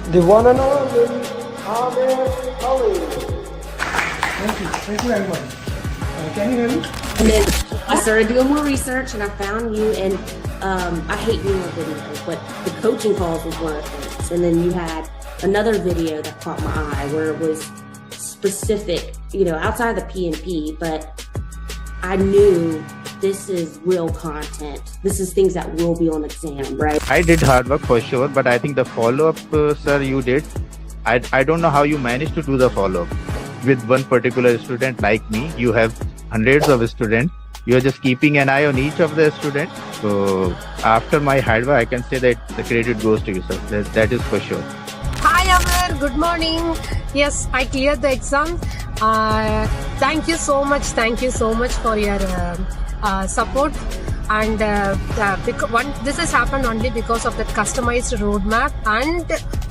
The one and only Ahmed Ali. Thank you everyone. Can you hear me? And then I started doing more research and I found you, and I hate doing a video, but the coaching calls was one of the things. And then you had another video that caught my eye where it was specific, outside the PMP, but I knew this is real content. This is things that will be on exam, right? I did hard work for sure, but I think the follow-up, sir, you did. I don't know how you managed to do the follow-up with one particular student like me. You have hundreds of students. You're just keeping an eye on each of the students. So after my hard work, I can say that the credit goes to you, sir. That is for sure. Hi Amar, good morning. Yes, I cleared the exam. Thank you so much for your support. And this has happened only because of the customized roadmap and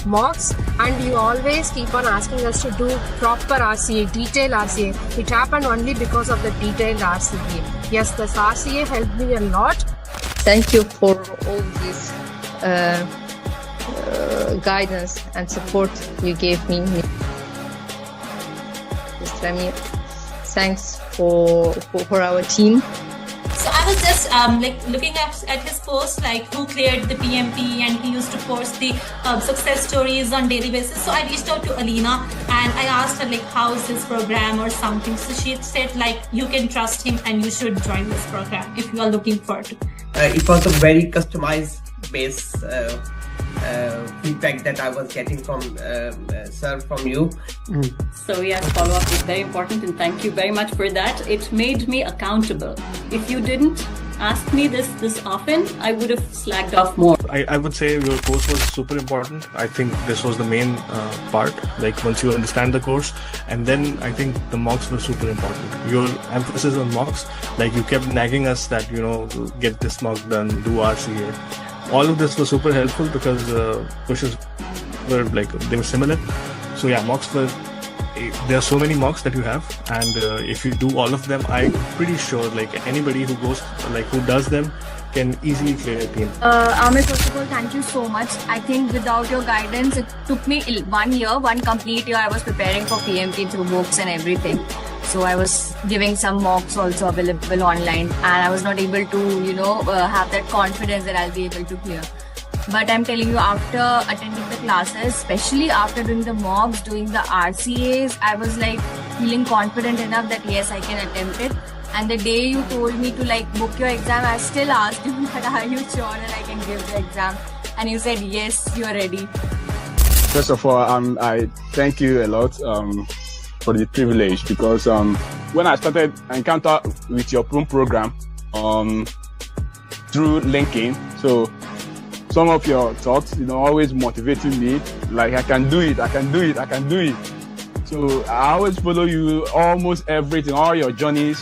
mocks, and you always keep on asking us to do proper RCA, detailed RCA. It happened only because of the detailed RCA. Yes, this RCA helped me a lot. Thank you for all this guidance and support you gave me. Mr. Amir, thanks for our team. So I was just looking at his post, who cleared the PMP, and he used to post the success stories on daily basis. So I reached out to Alina and I asked her how is his program or something. So she said you can trust him and you should join this program if you are looking for it. It was a very customized base feedback that I was getting from sir, from you. So yes, follow-up is very important, and thank you very much for that. It made me accountable. If you didn't ask me this often, I would have slacked off more. I would say your course was super important. I think this was the main part, once you understand the course, and then I think the mocks were super important. Your emphasis on mocks, you kept nagging us that, get this mock done, do RCA. All of this was super helpful because questions were they were similar. So yeah, mocks were, there are so many mocks that you have, and if you do all of them, I'm pretty sure anybody who goes, who does them can easily clear a team. Amir, first of all, thank you so much. I think without your guidance, it took me 1 year, one complete year. I was preparing for PMP through books and everything. So I was giving some mocks also available online, and I was not able to, have that confidence that I'll be able to clear. But I'm telling you, after attending the classes, especially after doing the mocks, doing the RCAs, I was feeling confident enough that yes, I can attempt it. And the day you told me to book your exam, I still asked you that are you sure that I can give the exam? And you said yes, you are ready. First of all, I thank you a lot for the privilege, because when I started encounter with your program through LinkedIn, so some of your thoughts, always motivating me, I can do it, I can do it, I can do it. So I always follow you, almost everything, all your journeys.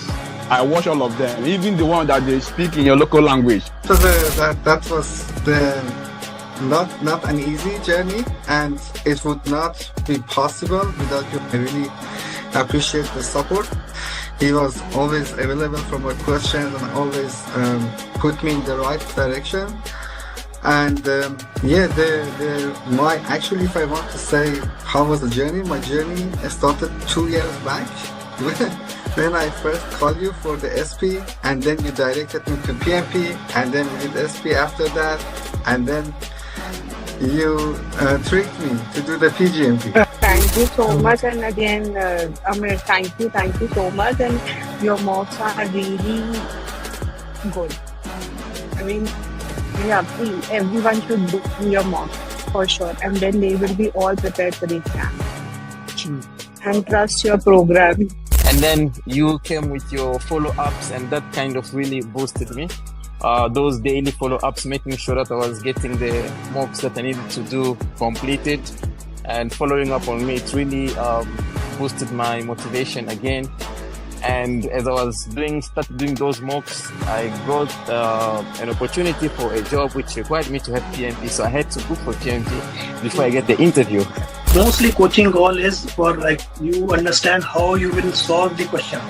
I watch all of them, even the one that they speak in your local language. So that was not an easy journey, and it would not be possible without you. I really appreciate the support. He was always available for my questions and always put me in the right direction. And actually, if I want to say how was the journey, my journey started 2 years back when I first called you for the SP, and then you directed me to PMP, and then we did SP after that, and then you tricked me to do the PGMP. Thank you so much, and again, Amir, thank you so much, and your mocks are really good. I mean, yeah, please, everyone should do your mock for sure, and then they will be all prepared for the exam. And trust your program. And then you came with your follow-ups, and that kind of really boosted me. Those daily follow-ups, making sure that I was getting the mocks that I needed to do completed, and following up on me, it really boosted my motivation again. And as I was started doing those mocks, I got an opportunity for a job which required me to have PMP. So I had to book for PMP before I get the interview. Mostly coaching goal is for you understand how you will solve the question.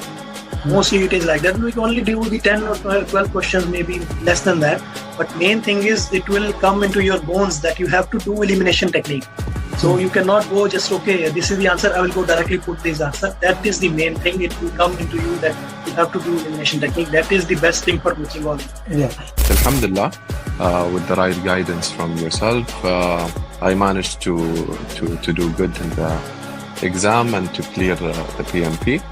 Mostly it is like that. We can only do the 10 or 12 questions, maybe less than that. But main thing is it will come into your bones that you have to do elimination technique. So you cannot go just, okay, this is the answer, I will go directly put this answer. That is the main thing. It will come into you that you have to do elimination technique. That is the best thing for coaching all. Yeah. Alhamdulillah, with the right guidance from yourself, I managed to do good in the exam and to clear the PMP.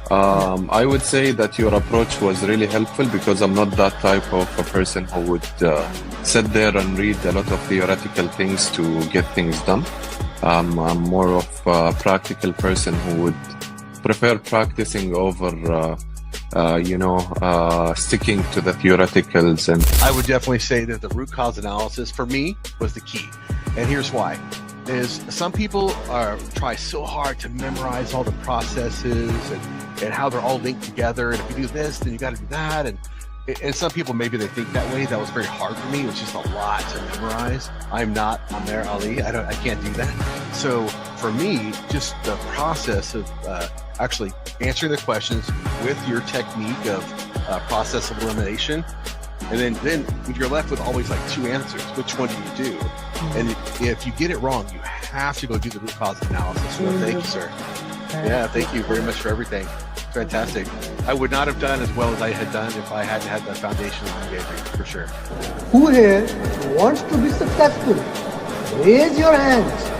I would say that your approach was really helpful because I'm not that type of a person who would sit there and read a lot of theoretical things to get things done. I'm more of a practical person who would prefer practicing over sticking to the theoreticals. And I would definitely say that the root cause analysis for me was the key. And here's why. Is some people try so hard to memorize all the processes and how they're all linked together. And if you do this, then you got to do that. And some people, maybe they think that way. That was very hard for me. It was just a lot to memorize. I'm not Amer Ali. I can't do that. So for me, just the process of actually answering the questions with your technique of process of elimination. And then you're left with always like two answers. Which one do you do? And if you get it wrong, you have to go do the root cause analysis. So thank you, sir. Yeah, thank you very much for everything. Fantastic. I would not have done as well as I had done if I hadn't had the foundation that you gave me, for sure. Who here wants to be successful? Raise your hands.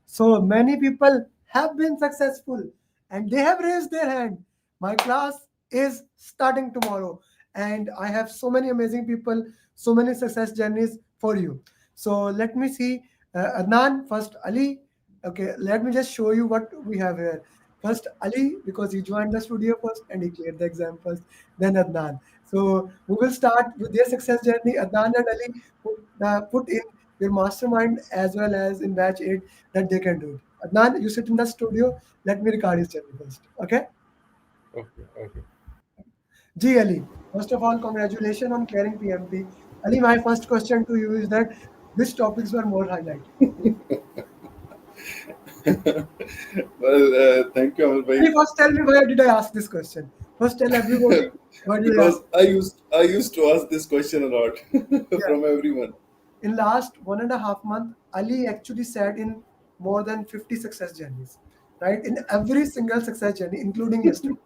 So many people have been successful and they have raised their hand. My class is starting tomorrow and I have so many amazing people, so many success journeys for you. So let me see. Adnan, first Ali. Okay, let me just show you what we have here. First Ali, because he joined the studio first and he cleared the exam first, then Adnan. So we will start with their success journey. Adnan and Ali put in your mastermind as well as in batch 8 that they can do it. Adnan, you sit in the studio. Let me record his journey first. Okay? Okay. Ji Ali, first of all, congratulations on clearing PMP. Ali, my first question to you is that which topics were more highlighted? Well, thank you, Amar bhai. First, tell me why did I ask this question? First, tell everybody why did I ask? Because I used to ask this question a lot from everyone. In last 1.5 months, Ali actually sat in more than 50 success journeys, right? In every single success journey, including yesterday,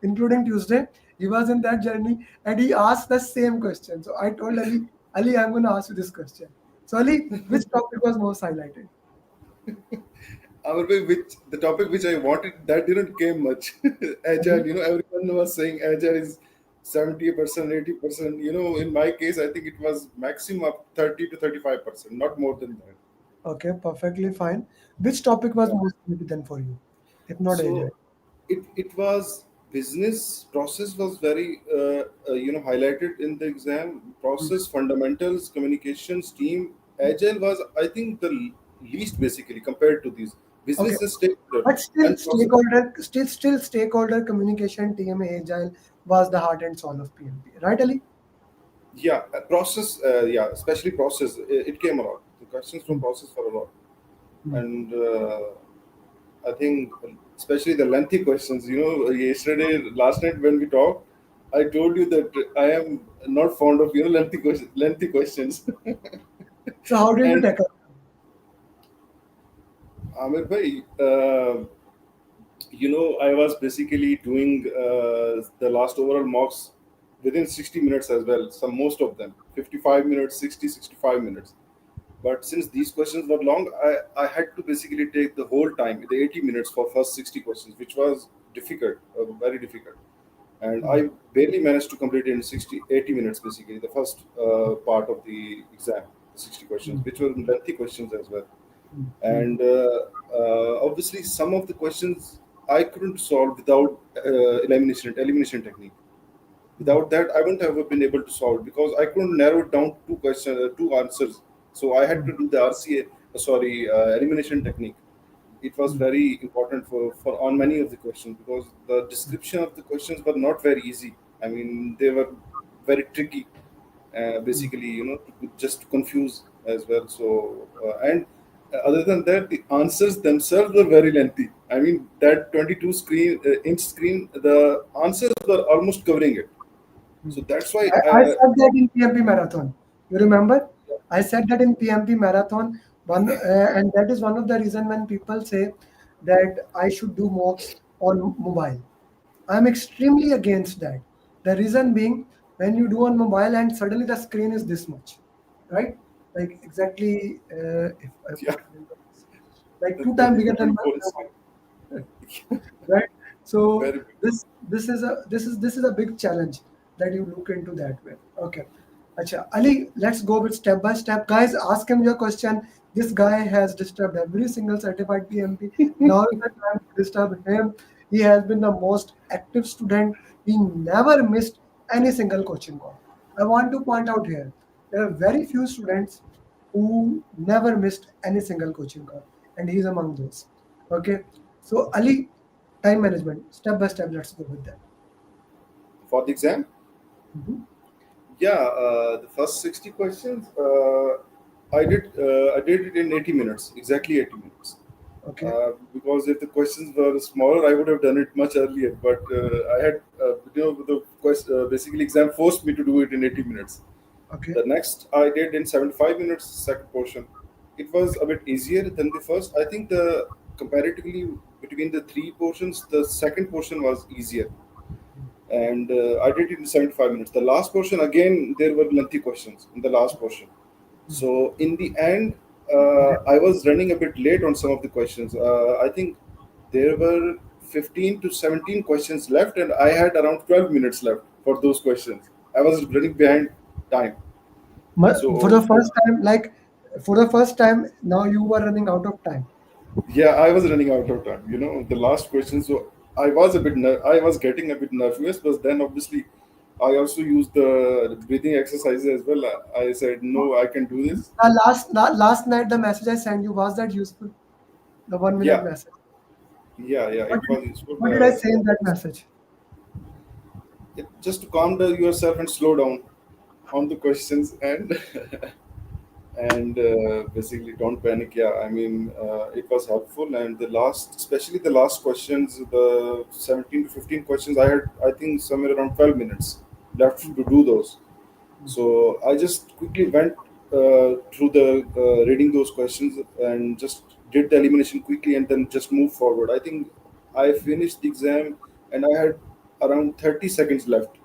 including Tuesday, he was in that journey and he asked the same question. So I told Ali, I'm going to ask you this question. So Ali, which topic was most highlighted? Amar bhai, the topic which I wanted, that didn't came much. Agile, everyone was saying Agile is 70%, 80%. In my case, I think it was maximum 30 to 35%, not more than that. Okay, perfectly fine. Which topic was most significant for you, if not Agile? It was business process was very highlighted in the exam. Process, fundamentals, communications, team. Agile was, I think, the least basically compared to these business and stakeholder. But still stakeholder communication, team, Agile was the heart and soul of PMP, right, Ali? Yeah, process. Especially process. It came a lot. The questions from process were a lot, and I think especially the lengthy questions. Last night when we talked, I told you that I am not fond of lengthy questions. So how did you tackle? Amir bhai, I was basically doing the last overall mocks within 60 minutes as well. Most of them, 55 minutes, 60, 65 minutes. But since these questions were long, I had to basically take the whole time, the 80 minutes for first 60 questions, which was difficult, very difficult. And I barely managed to complete it in 80 minutes, basically, the first part of the exam, 60 questions, which were lengthy questions as well. And obviously, some of the questions I couldn't solve without elimination technique. Without that, I wouldn't have been able to solve because I couldn't narrow it down to two answers. So I had to do the elimination technique. It was very important for on many of the questions because the description of the questions were not very easy. I mean, they were very tricky, basically, just to confuse as well. So, and other than that, the answers themselves were very lengthy. I mean, that 22-inch screen, the answers were almost covering it. So that's why I said that in PMP Marathon. You remember? I said that in PMP Marathon And that is one of the reason when people say that I should do mocks on mobile. I'm extremely against that. The reason being, when you do on mobile and suddenly the screen is this much, right? Like exactly, if I Yeah, put it in like two the times bigger than remote my control is mobile, right? So very big. this is a big challenge that you look into that way. Okay. Acha, Ali, let's go with step by step. Guys, ask him your question. This guy has disturbed every single certified PMP. Now is the time to disturb him. He has been the most active student. He never missed any single coaching call. I want to point out here, there are very few students who never missed any single coaching call, and he's among those. Okay. So Ali, time management, step by step. Let's go with that. For the exam, Mhm. yeah, the first 60 questions, I did it in 80 minutes, exactly 80 minutes. Okay. Because if the questions were smaller, I would have done it much earlier. But I had, the basically exam forced me to do it in 80 minutes. Okay. The next I did in 75 minutes, second portion. It was a bit easier than the first. I think the comparatively between the three portions, the second portion was easier, and I did it in 75 minutes. The last portion, again, there were lengthy questions in the last portion. So in the end, I was running a bit late on some of the questions. I think there were 15 to 17 questions left, and I had around 12 minutes left for those questions. I was running behind time. For the So first time, like for the first time, now you were running out of time. yeah, I was running out of time. The last question. So I was getting a bit nervous, but then obviously I also used the breathing exercises as well. I said no, I can do this. Last night, the message I sent you, was that useful? The 1 minute Yeah, message. yeah, What it did, was useful. what did I say in that message? Just to calm down yourself and slow down on the questions, and and basically don't panic. Yeah, I mean, it was helpful. And the last, especially the last questions, the 17 to 15 questions, I had, I think, somewhere around 12 minutes left to do those. So I just quickly went through the reading those questions and just did the elimination quickly and then just moved forward. I think I finished the exam and I had around 30 seconds left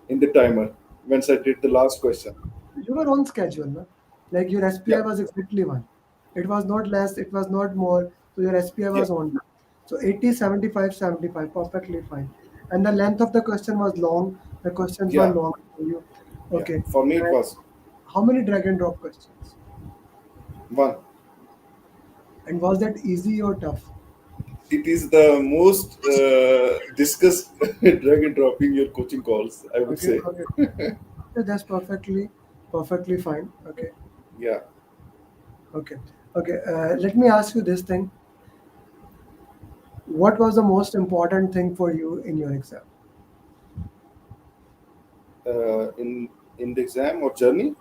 in the timer once I did the last question. You were on schedule, no? Like your SPI Yeah, was exactly one. It was not less, it was not more. So your SPI yeah, was on. So 80, 75, 75, perfectly fine. And the length of the question was long. The questions were yeah, long for you. yeah. Okay. For me, it And was how many drag and drop questions? one. And was that easy or tough? It is the most discussed drag and dropping your coaching calls, I would Okay, say. okay. Yeah, that's perfectly fine. Okay, Yeah. okay, okay. Let me ask you this thing. What was the most important thing for you in your exam? In the exam or journey,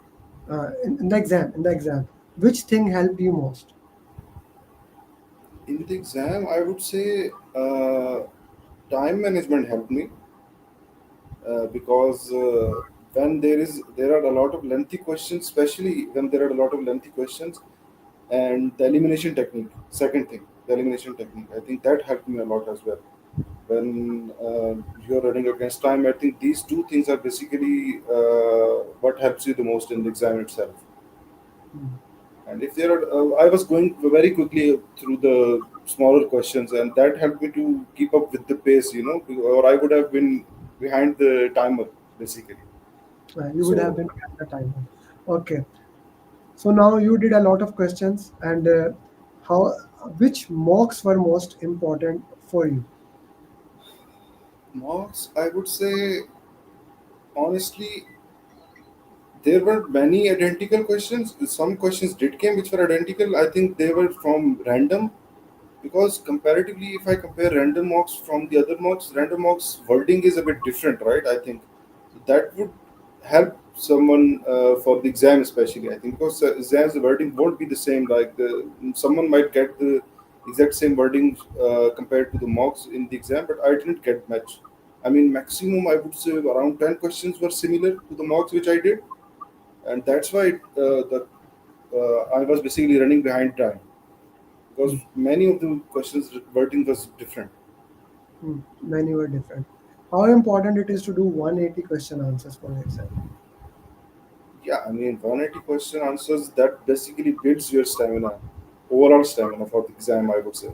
In the exam, which thing helped you most? in the exam, I would say time management helped me because when there are a lot of lengthy questions, especially when there are a lot of lengthy questions, and the elimination technique. Second thing, the elimination technique. I think that helped me a lot as well. When you're running against time, I think these two things are basically what helps you the most in the exam itself. Hmm. And if there are, I was going very quickly through the smaller questions, and that helped me to keep up with the pace, or I would have been behind the timer basically. You would have So been at the time. Okay, so now you did a lot of questions, and how which mocks were most important for you? marks, I would say honestly, there were many identical questions. Some questions did came which were identical. I think they were from random because comparatively, if I compare random mocks from the other mocks, random mocks wording is a bit different, right? I think that would help someone for the exam, especially. I think because exams the wording won't be the same. Like someone might get the exact same wording compared to the mocks in the exam, but I didn't get much. I mean, maximum I would say around 10 questions were similar to the mocks which I did, and that's why the I was basically running behind time because many of the questions wording was different. Many were different. How important it is to do 180 question answers for the exam? Yeah, I mean 180 question answers that basically builds your stamina, overall stamina for the exam, I would say.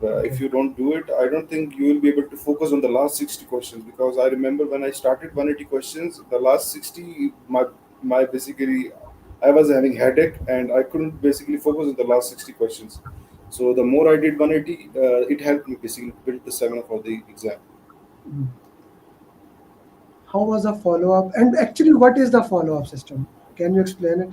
If you don't do it, I don't think you will be able to focus on the last 60 questions, because I remember when I started 180 questions, the last 60, my basically, I was having headache and I couldn't basically focus on the last 60 questions. So the more I did 180, it helped me basically build the stamina for the exam. Mm. How was the follow up? And actually, what is the follow up system? Can you explain it?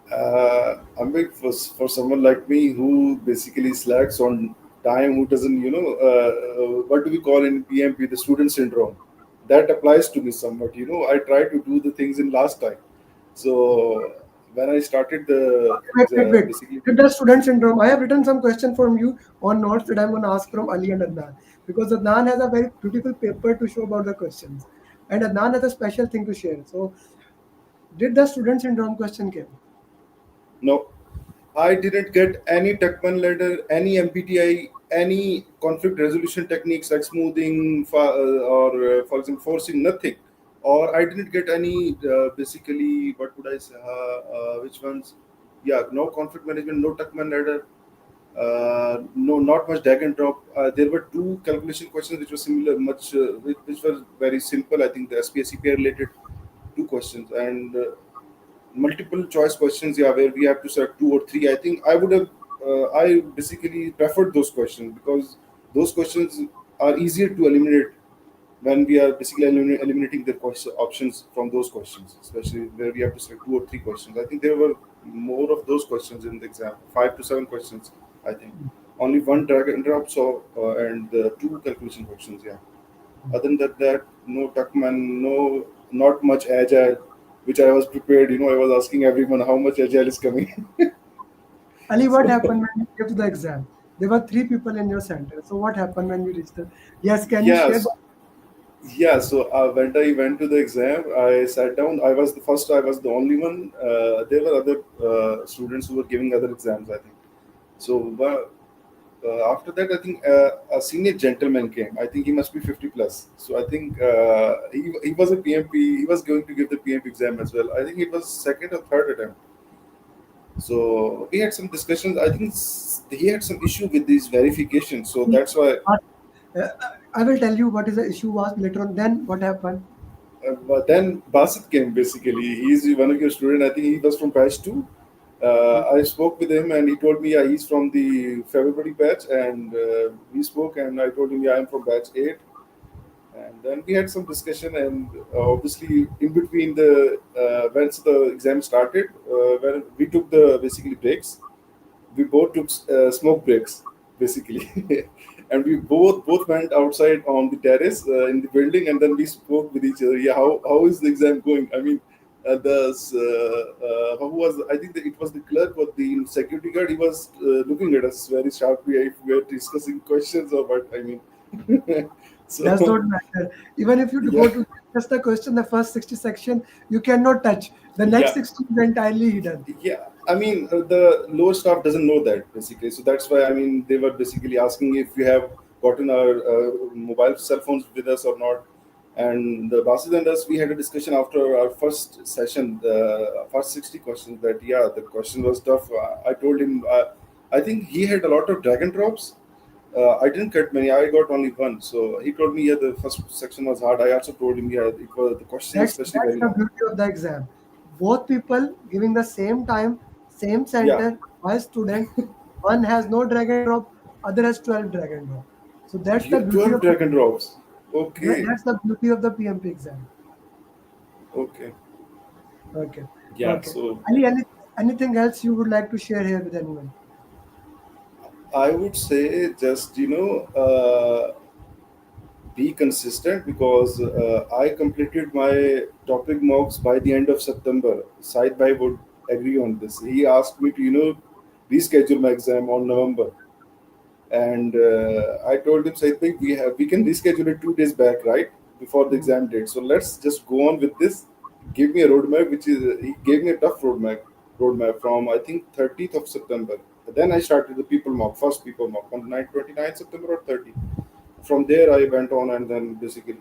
I mean, for someone like me who basically slacks on time, who doesn't, what do we call in PMP, the student syndrome, that applies to me somewhat. I try to do the things in last time. So when I started the Wait. basically, With the student syndrome, I have written some question from you on notes that I'm going to ask from Ali and Adnan, because Adnan has a very beautiful paper to show about the questions, and Adnan has a special thing to share. So, did the student syndrome question came? no, I didn't get any Tuckman ladder, any MBTI, any conflict resolution techniques like smoothing or, for example, forcing, nothing. Or I didn't get any, basically, what would I say, which ones? Yeah, no conflict management, no Tuckman ladder, no, not much drag and drop. There were two calculation questions which were similar, which were very simple. I think the SPSCP related two questions, and multiple choice questions, yeah, where we have to select two or three. I think I basically preferred those questions because those questions are easier to eliminate when we are basically eliminating the options from those questions, especially where we have to select two or three questions. I think there were more of those questions in the exam, 5 to 7 questions. I think only one drag and drop, so and two calculation questions. Yeah. Other than that, no Tuckman, no, not much agile, which I was prepared. I was asking everyone how much agile is coming. Ali, what So happened when you came to the exam? There were three people in your center. So, what happened when you reached the? Yes, can you share? yes, yeah. So when I went to the exam, I sat down. I was the first. I was the only one. There were other students who were giving other exams, I think. So after that, I think a senior gentleman came. I think he must be 50 plus. So I think he was a PMP. He was going to give the PMP exam as well. I think it was second or third attempt. So we had some discussions. I think he had some issue with these verifications. So that's why. Uh, I will tell you what is the issue was later on. Then what happened? But then Basit came basically. He's one of your student. I think he was from batch two. I spoke with him and he told me, yeah, he's from the February batch, and we spoke and I told him, yeah, I'm from batch eight. And then we had some discussion, and obviously in between the once the exam started, when we took the basically breaks, we both took smoke breaks basically, and we both went outside on the terrace in the building, and then we spoke with each other. Yeah, how is the exam going? I mean, who was, I think that it was the clerk or the security guard. He was looking at us very sharply if we were discussing questions or what. I mean, Does so not matter. Even if you go yeah. to just the question, the first 60 section, you cannot touch. The next Yeah, 60 is entirely hidden. yeah. I mean, the lower staff doesn't know that basically. So that's why, I mean, they were basically asking if we have gotten our mobile cell phones with us or not. And the bosses and us, we had a discussion after our first session, the first 60 questions, that yeah, the question was tough. I told him, I think he had a lot of drag and drops. I didn't get many. I got only one. So he told me, yeah, the first section was hard. I also told him, yeah, it was the question, especially That's very the long. beauty of the exam. Both people giving the same time, same Yeah, center, one student. One has no drag and drop, other has 12 drag and drop. So that's the beauty 12 of drag and drops. Okay, that's the beauty of the PMP exam. okay. Okay. Yeah, Okay. so Ali, anything else you would like to share here with anyone? I would say just, be consistent, because I completed my topic mocks by the end of September. Side by would agree on this. He asked me to, reschedule my exam on November. And I told him, Said bhai, we can reschedule it 2 days back, right? Before the exam date. So let's just go on with this. gave me a roadmap, which is he gave me a tough roadmap from I think 30th of September. Then I started the people mock, first people mock on 29th September or 30. From there I went on and then basically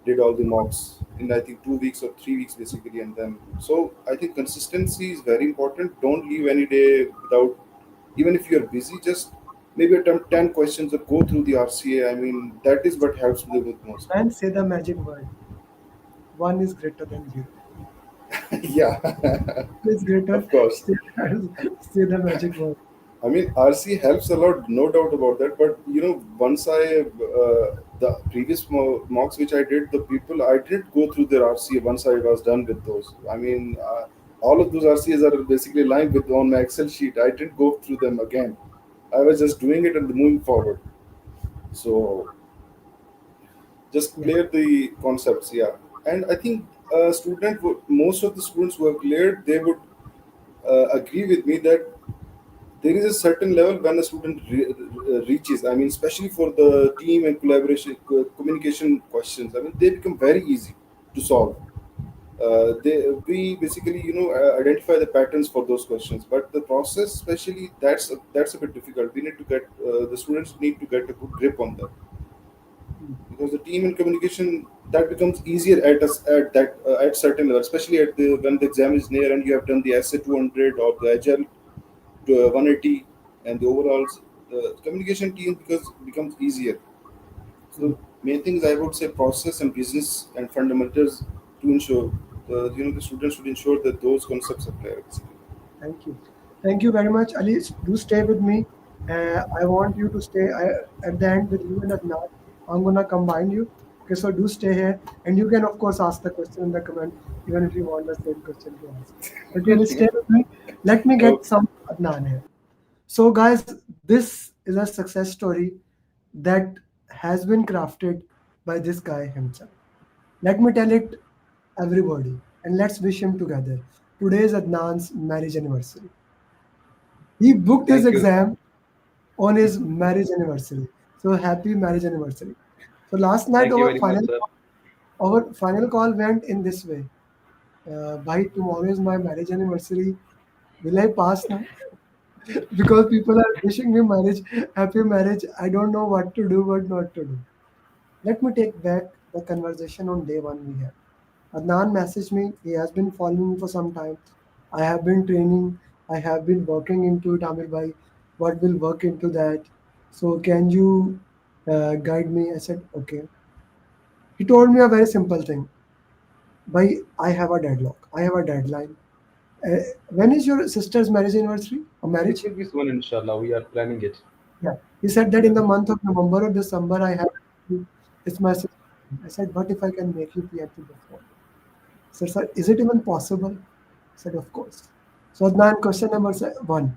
did all the mocks in I think 2 weeks or 3 weeks basically, and then so I think consistency is very important. Don't leave any day without, even if you're busy, just maybe attempt 10 questions or go through the RCA. I mean, that is what helps me with most. And say the magic word. One is greater than zero. Yeah, It's greater. of course. Say the magic word. I mean, RC helps a lot, no doubt about that. But once the previous mocks which I did, the people I didn't go through their RCA once I was done with those. I mean, all of those RCAs are basically lying with on my Excel sheet. I didn't go through them again. I was just doing it and moving forward. So just Yeah. clear the concepts, yeah. And I think most of the students who have cleared, they would agree with me that there is a certain level when a student reaches. I mean, especially for the team and collaboration communication questions, I mean, they become very easy to solve. We basically identify the patterns for those questions, but the process especially, that's a bit difficult. We need to get the students need to get a good grip on that, because the team and communication, that becomes easier at certain level, especially when the exam is near and you have done the essay 200 or the agile to 180 and the overalls. The communication team becomes easier. So main things I would say, process and business and fundamentals, to ensure the students should ensure that those concepts are clear. Thank you. Thank you very much, Ali. Do stay with me. I want you to stay at the end with you and Adnan. I'm gonna combine you. Okay, so do stay here, and you can of course ask the question in the comment, even if you want the same question to ask. But you will stay with me. Let me get some Adnan here. So, guys, this is a success story that has been crafted by this guy himself. Let me tell it everybody, and let's wish him together. Today is Adnan's marriage anniversary. He booked his Thank you. exam on his marriage anniversary. So happy marriage anniversary. So last night Thank you very much, sir. our final call went in this way. By tomorrow is my marriage anniversary. Will I pass now? Because people are wishing me marriage, happy marriage. I don't know what to do, what not to do. Let me take back the conversation on day one we had. Adnan messaged me. He has been following me for some time. I have been training. I have been working into it, Amir Bhai. What will work into that? So can you guide me? I said, okay. He told me a very simple thing. Bhai, I have a deadlock. I have a deadline. When is your sister's marriage anniversary or It marriage? will be soon, inshallah. We are planning it. Yeah. He said that Yeah. in the month of November or December, it's my sister. I said, what if I can make you PMP before? Said, sir, is it even possible? I said, of course. So Adnan, question number one.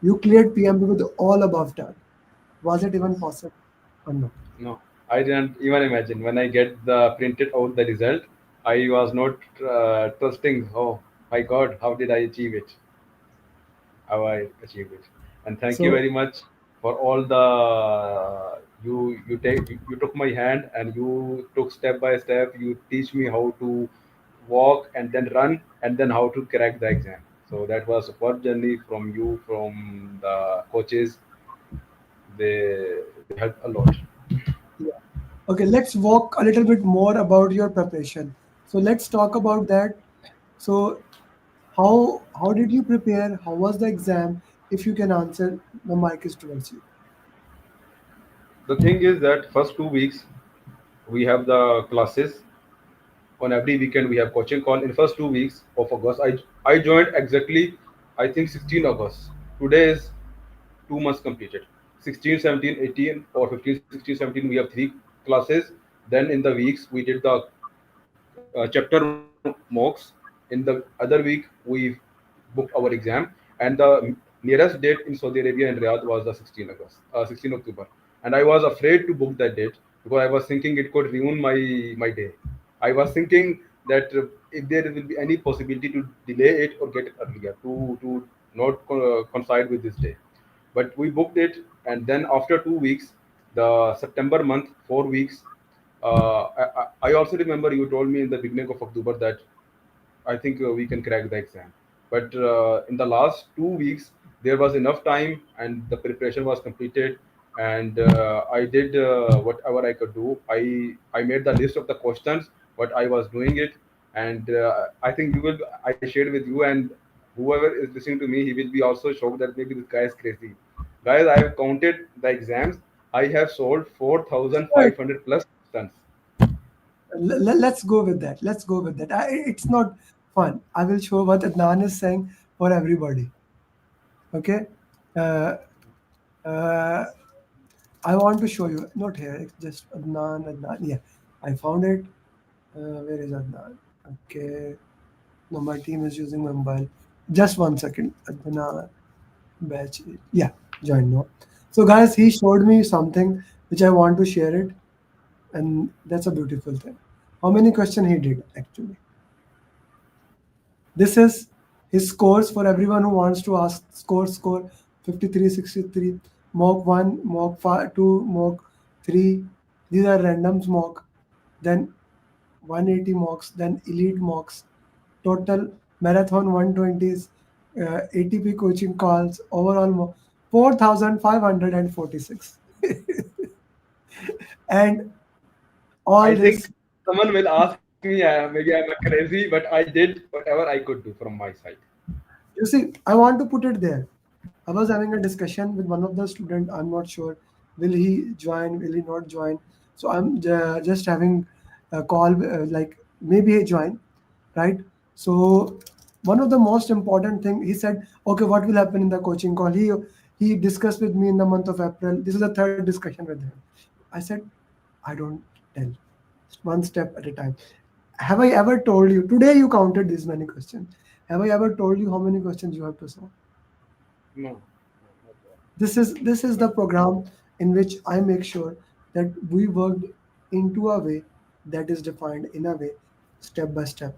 You cleared PMP with all above tag. Was it even possible or no? No, I didn't even imagine. When I get the printed out the result, I was not trusting. Oh my God, how did I achieve it? How I achieved it? And thank you So very much for all the you took my hand and you took step by step. You teach me how to walk and then run and then how to crack the exam. So that was a superb journey from you, from the coaches. They helped a lot. yeah. Okay, let's walk a little bit more about your preparation. So let's talk about that. So how did you prepare? How was the exam? If you can answer, the mic is towards you. The thing is that first 2 weeks we have the classes on every weekend. We have coaching call in first 2 weeks of August. I joined exactly, I think 16 August. Today is 2 months completed. 16, 17, 18, or 15, 16, 17. We have three classes. Then in the weeks we did the chapter mocks. In the other week we booked our exam, and the nearest date in Saudi Arabia and Riyadh was the 16 August, 16 October, and I was afraid to book that date because I was thinking it could ruin my day. I was thinking that if there will be any possibility to delay it or get it earlier to not coincide with this day, but we booked it, and then after 2 weeks, the September month, 4 weeks. I also remember you told me in the beginning of October that I think we can crack the exam. But in the last 2 weeks, there was enough time, and the preparation was completed, and I did whatever I could do. I made the list of the questions, but I was doing it, and I think you will. I shared with you, and whoever is listening to me, he will be also shocked that maybe this guy is crazy. Guys, I have counted the exams. I have solved Sure. 4,500 plus questions. Let's go with that. Let's go with that. It's not fun. I will show what Adnan is saying for everybody. Okay. Uh, uh, I want to show you. Not here. It's just Adnan. Adnan. Yeah, I found it. Where is Adnan? Okay. No, my team is using my mobile. Just 1 second. Adnan batch. Yeah, join now. So guys, he showed me something which I want to share it, and that's a beautiful thing. How many question he did actually? This is his scores for everyone who wants to ask score 53, 63, mock 1, mock 5, 2, mock 3. These are randoms mock, then 180 mocks, then elite mocks, total marathon 120s, ATP coaching calls, overall 4,546. And all I think this, someone will ask me, maybe I'm a crazy, but I did whatever I could do from my side. you see, I want to put it there. I was having a discussion with one of the student. I'm not sure will he join, will he not join. So I'm just having a call, like maybe he join, right? So one of the most important thing he said, okay, what will happen in the coaching call? He discussed with me in the month of April. This is the third discussion with him. I said, I don't tell, one step at a time. Have I ever told you today you counted these many questions? Have I ever told you how many questions you have to solve? No. This is the program in which I make sure that we worked into a way that is defined in a way, step by step.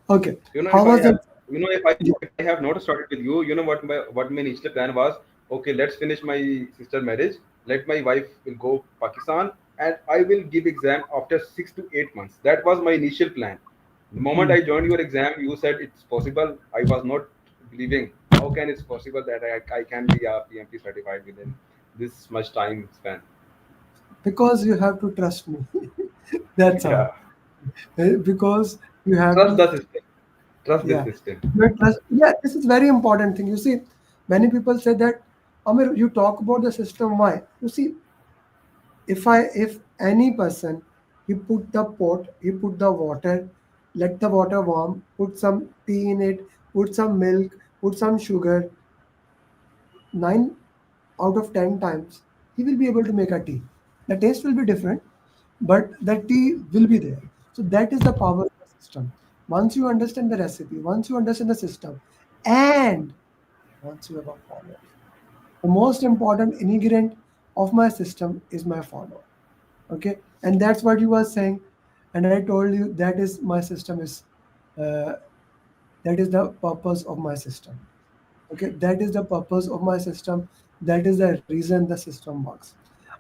Okay, You know, how if I was have, the? you know, Yeah, if I have not started with you, you know what my initial plan was. Okay, let's finish my sister marriage. Let my wife will go Pakistan, and I will give exam after 6 to 8 months. That was my initial plan. The moment hmm. I joined your exam, you said it's possible. I was not believing. How can it's possible that I can be a PMP certified within this much time span? Because you have to trust me. That's all. Yeah, Because you have trust to. the system. Trust this Yeah, system. you trust. Yeah, this is very important thing. You see, many people say that, Amir, you talk about the system. Why? You see, if any person, he put the pot, he put the water, let the water warm, put some tea in it, put some milk, put some sugar, 9 out of 10 times he will be able to make a tea. The taste will be different, but the tea will be there. So that is the power of the system. Once you understand the recipe, once you understand the system, and once you have a follower, the most important ingredient of my system is my follower. Okay, and that's what you were saying, and I told you that is my system is uh, that is the purpose of my system. Okay, that is the purpose of my system. That is the reason the system works.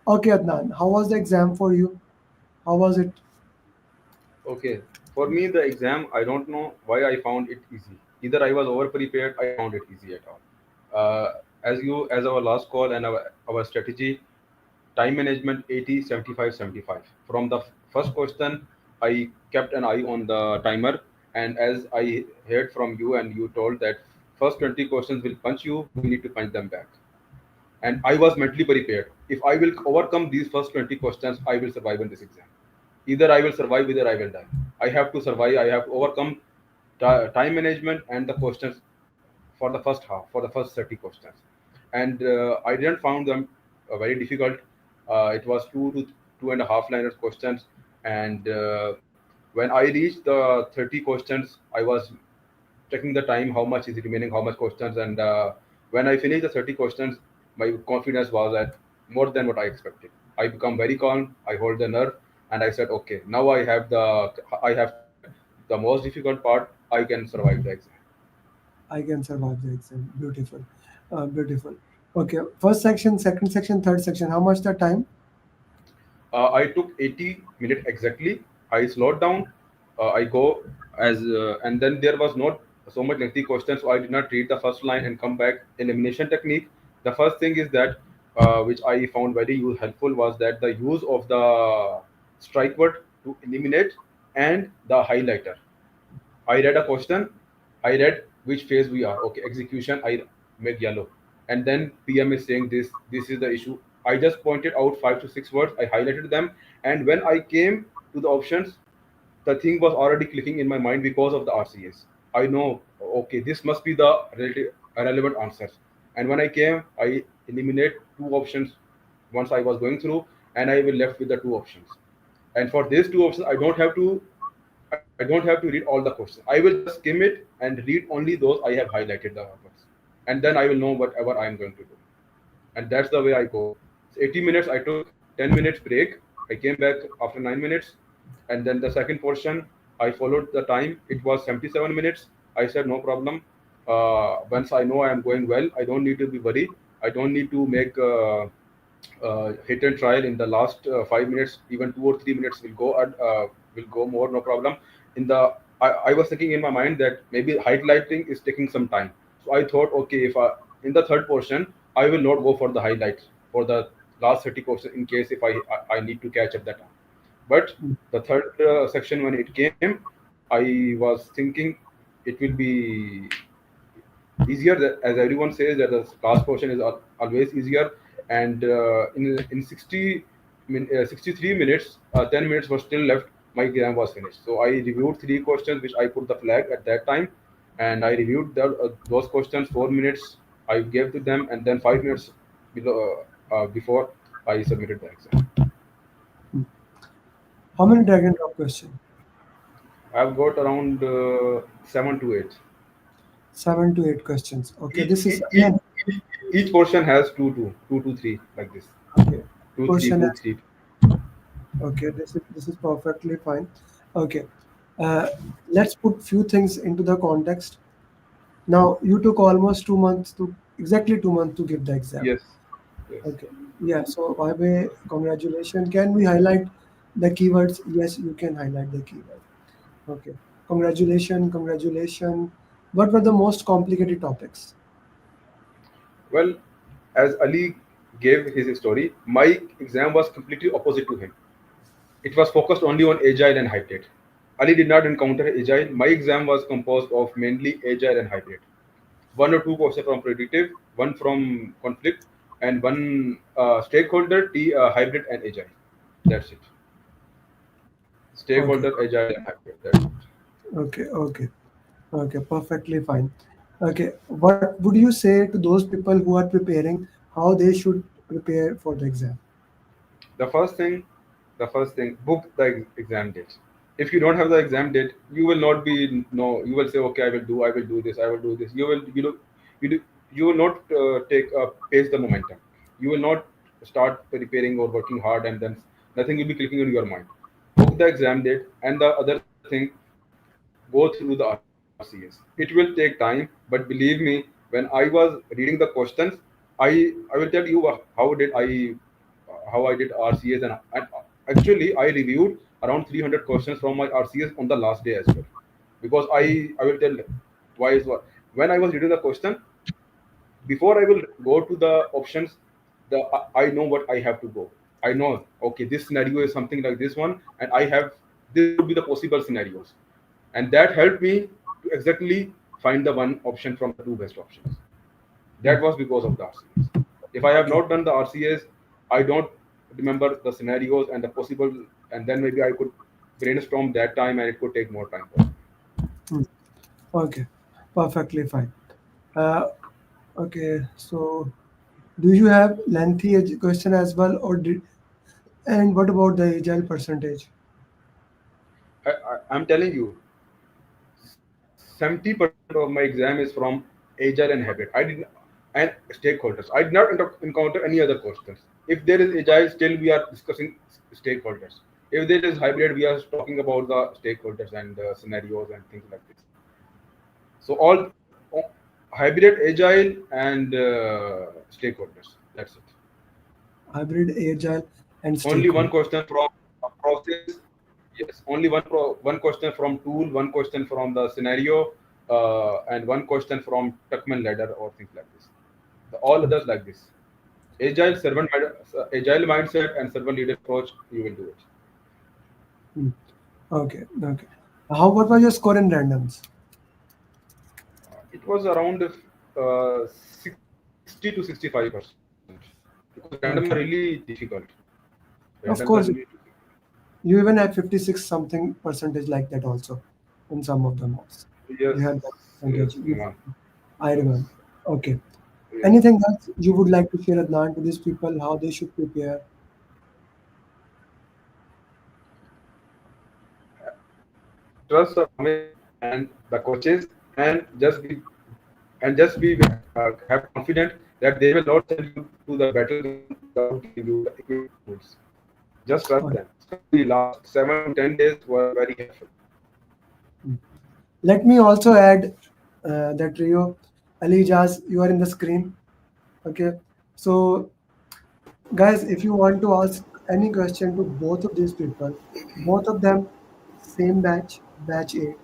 Okay, Adnan, how was the exam for you? How was it? Okay, for me, the exam, I don't know why I found it easy. Either I was over prepared, I found it easy at all. As our last call and our strategy, time management 80, 75, 75. From the first question, I kept an eye on the timer. And as I heard from you, and you told that first 20 questions will punch you, we need to punch them back. And I was mentally prepared. If I will overcome these first 20 questions, I will survive in this exam. Either I will survive, either I will die. I have to survive. I have to overcome time management and the questions for the first half, for the first 30 questions. And I didn't found them very difficult. It was 2 to 2.5 liners questions. And when I reached the 30 questions, I was checking the time, how much is it remaining, how much questions. And when I finished the 30 questions, my confidence was at more than what I expected. I become very calm, I hold the nerve, and I said, okay, now I have cleared the most difficult part. I can survive the exam. I can survive the exam. Beautiful. Beautiful. Okay, first section, second section, third section. How much the time? I took 80 minutes exactly. I slowed down. I go. as and then there was not so much lengthy questions, so I did not read the first line and come back. Elimination technique, the first thing is that which I found very helpful was that the use of the strike word to eliminate and the highlighter. I read a question, I read which phase we are. Okay, execution, I make yellow. And then PM is saying this is the issue. I just pointed out 5 to 6 words, I highlighted them, and when I came to the options, the thing was already clicking in my mind because of the RCS. I know, okay, this must be the relevant answers. And when I came, I eliminate two options once I was going through, and I will left with the two options. And for these two options, I don't have to read all the questions. I will just skim it and read only those I have highlighted the ones, and then I will know whatever I am going to do. And that's the way I go. So 80 minutes, I took 10 minutes break. I came back after 9 minutes, and then the second portion I followed the time. It was 77 minutes. I said no problem. Once I know I am going well, I don't need to be worried. I don't need to make hit and trial in the last 5 minutes. Even 2 or 3 minutes will go more, no problem. In the I was thinking in my mind that maybe highlighting is taking some time. So I thought, okay, if in the third portion I will not go for the highlights for the last 30 questions in case if I need to catch up that time. But the third section when it came, I was thinking it will be easier, that, as everyone says that the last portion is always easier. And in 63 minutes, 10 minutes was still left, my exam was finished. So I reviewed three questions which I put the flag at that time, and I reviewed those questions 4 minutes I gave to them, and then 5 minutes before I submitted the exam. How many drag and drop questions? I've got around 7 to 8. 7 to 8 questions. Okay, Each, this is each, again. each portion has two to three, like this. Okay, Two, three, question two, has. three. Okay, this is perfectly fine. Okay, uh, let's put few things into the context. Now you took almost 2 months to exactly 2 months to give the exam. Yes. Yes. Okay. Yeah. So by way, congratulations. Can we highlight the keywords? Yes, you can highlight the keyword. Okay. Congratulations. Congratulations. What were the most complicated topics? Well, as Ali gave his story, my exam was completely opposite to him. It was focused only on agile and hybrid. Ali did not encounter agile. My exam was composed of mainly agile and hybrid. One or two questions from predictive, one from conflict, and one stakeholder, hybrid and agile. That's it. Okay. Stakeholder, agile, and hybrid. That's it. Okay. Okay. Okay. Perfectly fine. Okay. What would you say to those people who are preparing? How they should prepare for the exam? The first thing, book the exam date. If you don't have the exam date, you will not be no. You will say, okay, I will do this, I will do this. You will not take pace the momentum. You will not start preparing or working hard, and then nothing will be clicking in your mind. Book the exam date, and the other thing, go through the RCS. It will take time, but believe me, when I was reading the questions, I will tell you how I did RCS, and actually I reviewed around 300 questions from my RCS on the last day as well, because I will tell why is what. When I was reading the question, before I will go to the options, I know what I have to go. I know, okay, this scenario is something like this one, and I have this would be the possible scenarios, and that helped me to exactly find the one option from the two best options. That was because of the RCS. If I have not done the RCS, I don't remember the scenarios and the possible, and then maybe I could brainstorm that time, and it could take more time. Hmm. Okay. Perfectly fine. Uh, okay. So, do you have lengthy question as well, or did? And what about the agile percentage? I'm telling you, 70% of my exam is from agile and habit. And stakeholders. I did not encounter any other questions. If there is agile, still we are discussing stakeholders. If there is hybrid, we are talking about the stakeholders and scenarios and things like this. So all hybrid, agile, and stakeholders. That's it. Hybrid, agile, and Only one stakeholder. question from a process. Yes, only one question from tool, one question from the scenario, and one question from Tuckman ladder or things like this. All others like this. Agile mindset and servant leader approach. You will do it. Hmm. Okay, okay. What was your score in randoms? It was around 60 to 65%. Because random are Okay. really difficult. Of Randoms are course, really difficult. you even had 56 something percentage like that also in some of the mocks. Yes, You had that yes, percentage. Iman. I remember. Okay. Yes. Anything else you would like to share, Adnan, to these people how they should prepare? Trust the promise and the coaches, and just be have confident that they will not send you to the battleground without giving you the equipped tools. Just trust Okay. them. Especially last 7 to 10 days were very helpful. Let me also add that Rio, Ali Jaz, you are in the screen. Okay. So, guys, if you want to ask any question to both of these people, both of them, same batch, batch 8.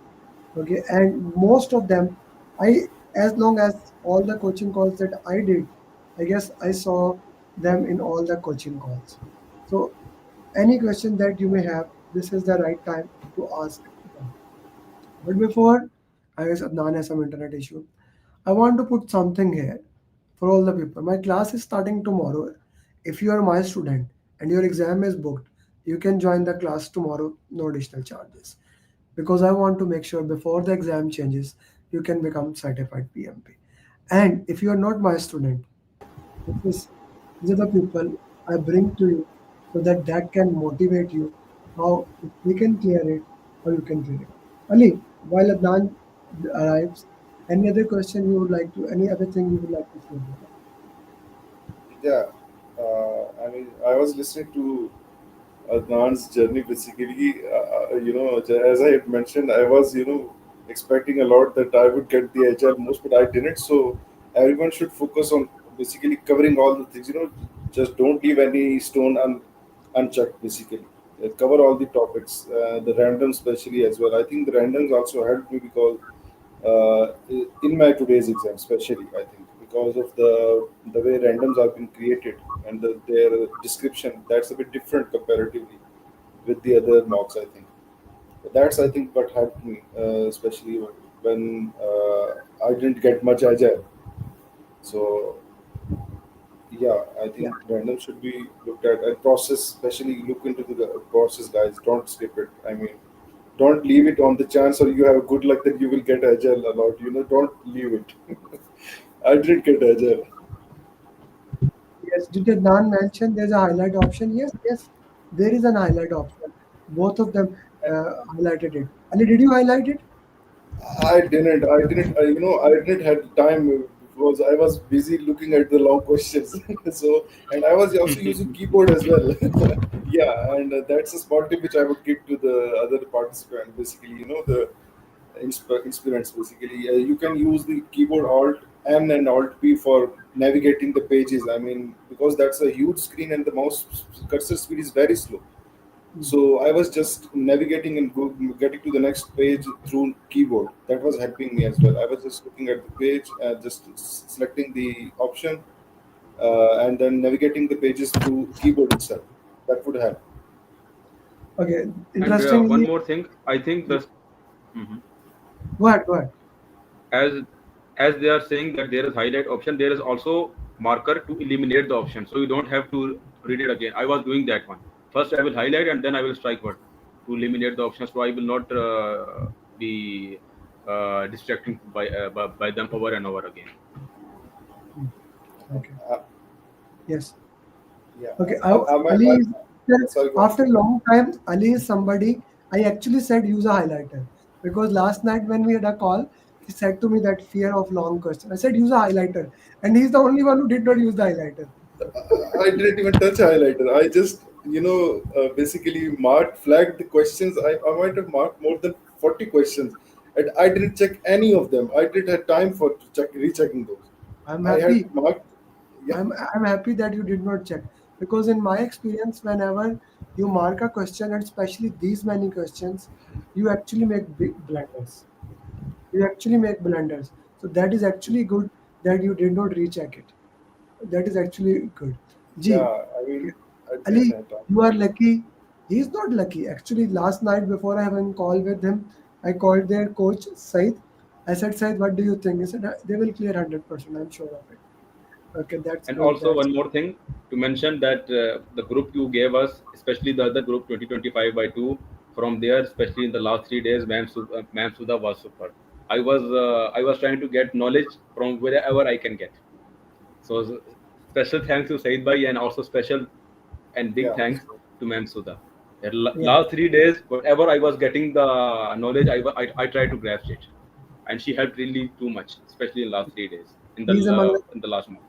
Okay. And most of them, as long as all the coaching calls that I did, I guess I saw them in all the coaching calls. So, any question that you may have, this is the right time to ask them. But before, I guess Adnan has some internet issue. I want to put something here for all the people. My class is starting tomorrow. If you are my student and your exam is booked, you can join the class tomorrow, no additional charges. Because I want to make sure before the exam changes, you can become certified PMP. And if you are not my student, this is these are the people I bring to you so that that can motivate you how if we can clear it or you can clear it. Ali, while Adnan arrives, any other question you would like to, any other thing you would like to share with us? Yeah, I mean, I was listening to Adnan's journey basically. As I had mentioned, I was, expecting a lot that I would get the agile most, but I didn't. So everyone should focus on basically covering all the things. Just don't leave any stone unchecked. Basically, cover all the topics, the randoms especially as well. I think the randoms also helped me because in my today's exam, especially I think because of the way randoms have been created and their description, that's a bit different comparatively with the other mocks. I think that's I think what helped me, especially when I didn't get much agile. So yeah, I Yeah. think random should be looked at and process, especially look into the process, guys. Don't skip it. I mean, don't leave it on the chance or you have good luck that you will get agile a lot. Don't leave it. I didn't get agile. Yes, did Adnan mention there's a highlight option? Yes, yes, there is an highlight option. Both of them highlighted it. Ali, did you highlight it? I didn't. I didn't. I didn't have time because I was busy looking at the long questions. So, and I was also using keyboard as well. Yeah, and that's a small tip which I would give to the other participant. Basically, the instruments. Basically, you can use the keyboard Alt N and Alt P for navigating the pages. I mean, because that's a huge screen and the mouse cursor speed is very slow. So I was just navigating and getting to the next page through keyboard. That was helping me as well. I was just looking at the page, just selecting the option, and then navigating the pages through keyboard itself. That would help. Okay, And one interestingly, more thing, I think this. Mhm. go ahead, go ahead. as as they are saying that there is highlight option, there is also marker to eliminate the option, so you don't have to read it again. I was doing that one. First I will highlight and then I will strike word to eliminate the options, so I will not be distracting by them over and over again. Okay. Uh, Yes. yeah, Okay. Ali I, is sorry, go on. after a long time, Ali is somebody I actually said use a highlighter because last night when we had a call, he said to me that fear of long question. I said use a highlighter, and he's the only one who did not use the highlighter. I didn't even touch highlighter. I just, basically flagged the questions. I might have marked more than 40 questions. And I didn't check any of them. I didn't have time for rechecking those. I'm I had happy. marked, yeah, I'm happy that you did not check because in my experience, whenever you mark a question, and especially these many questions, you actually make big blunders. You actually make blunders. So that is actually good that you did not recheck it. That is actually good. Ji, Yeah, I mean, yes, Ali, Anton. you are lucky. He is not lucky. Actually, last night before I have a call with him, I called their coach, Said. I said, Said, what do you think? He said, they will clear 100%. I'm sure of it. Okay, that's And good. also That's one more thing to mention that the group you gave us, especially the other group 2025 by 2, from there, especially in the last 3 days, Ma'am Sudha was super. I was trying to get knowledge from wherever I can get. So special thanks to Said Bhai, and also special and big Yeah. thanks to Ma'am Sudha. yeah. Last 3 days, whatever I was getting the knowledge, I tried to grasp it, and she helped really too much, especially in last 3 days He's among in the last month.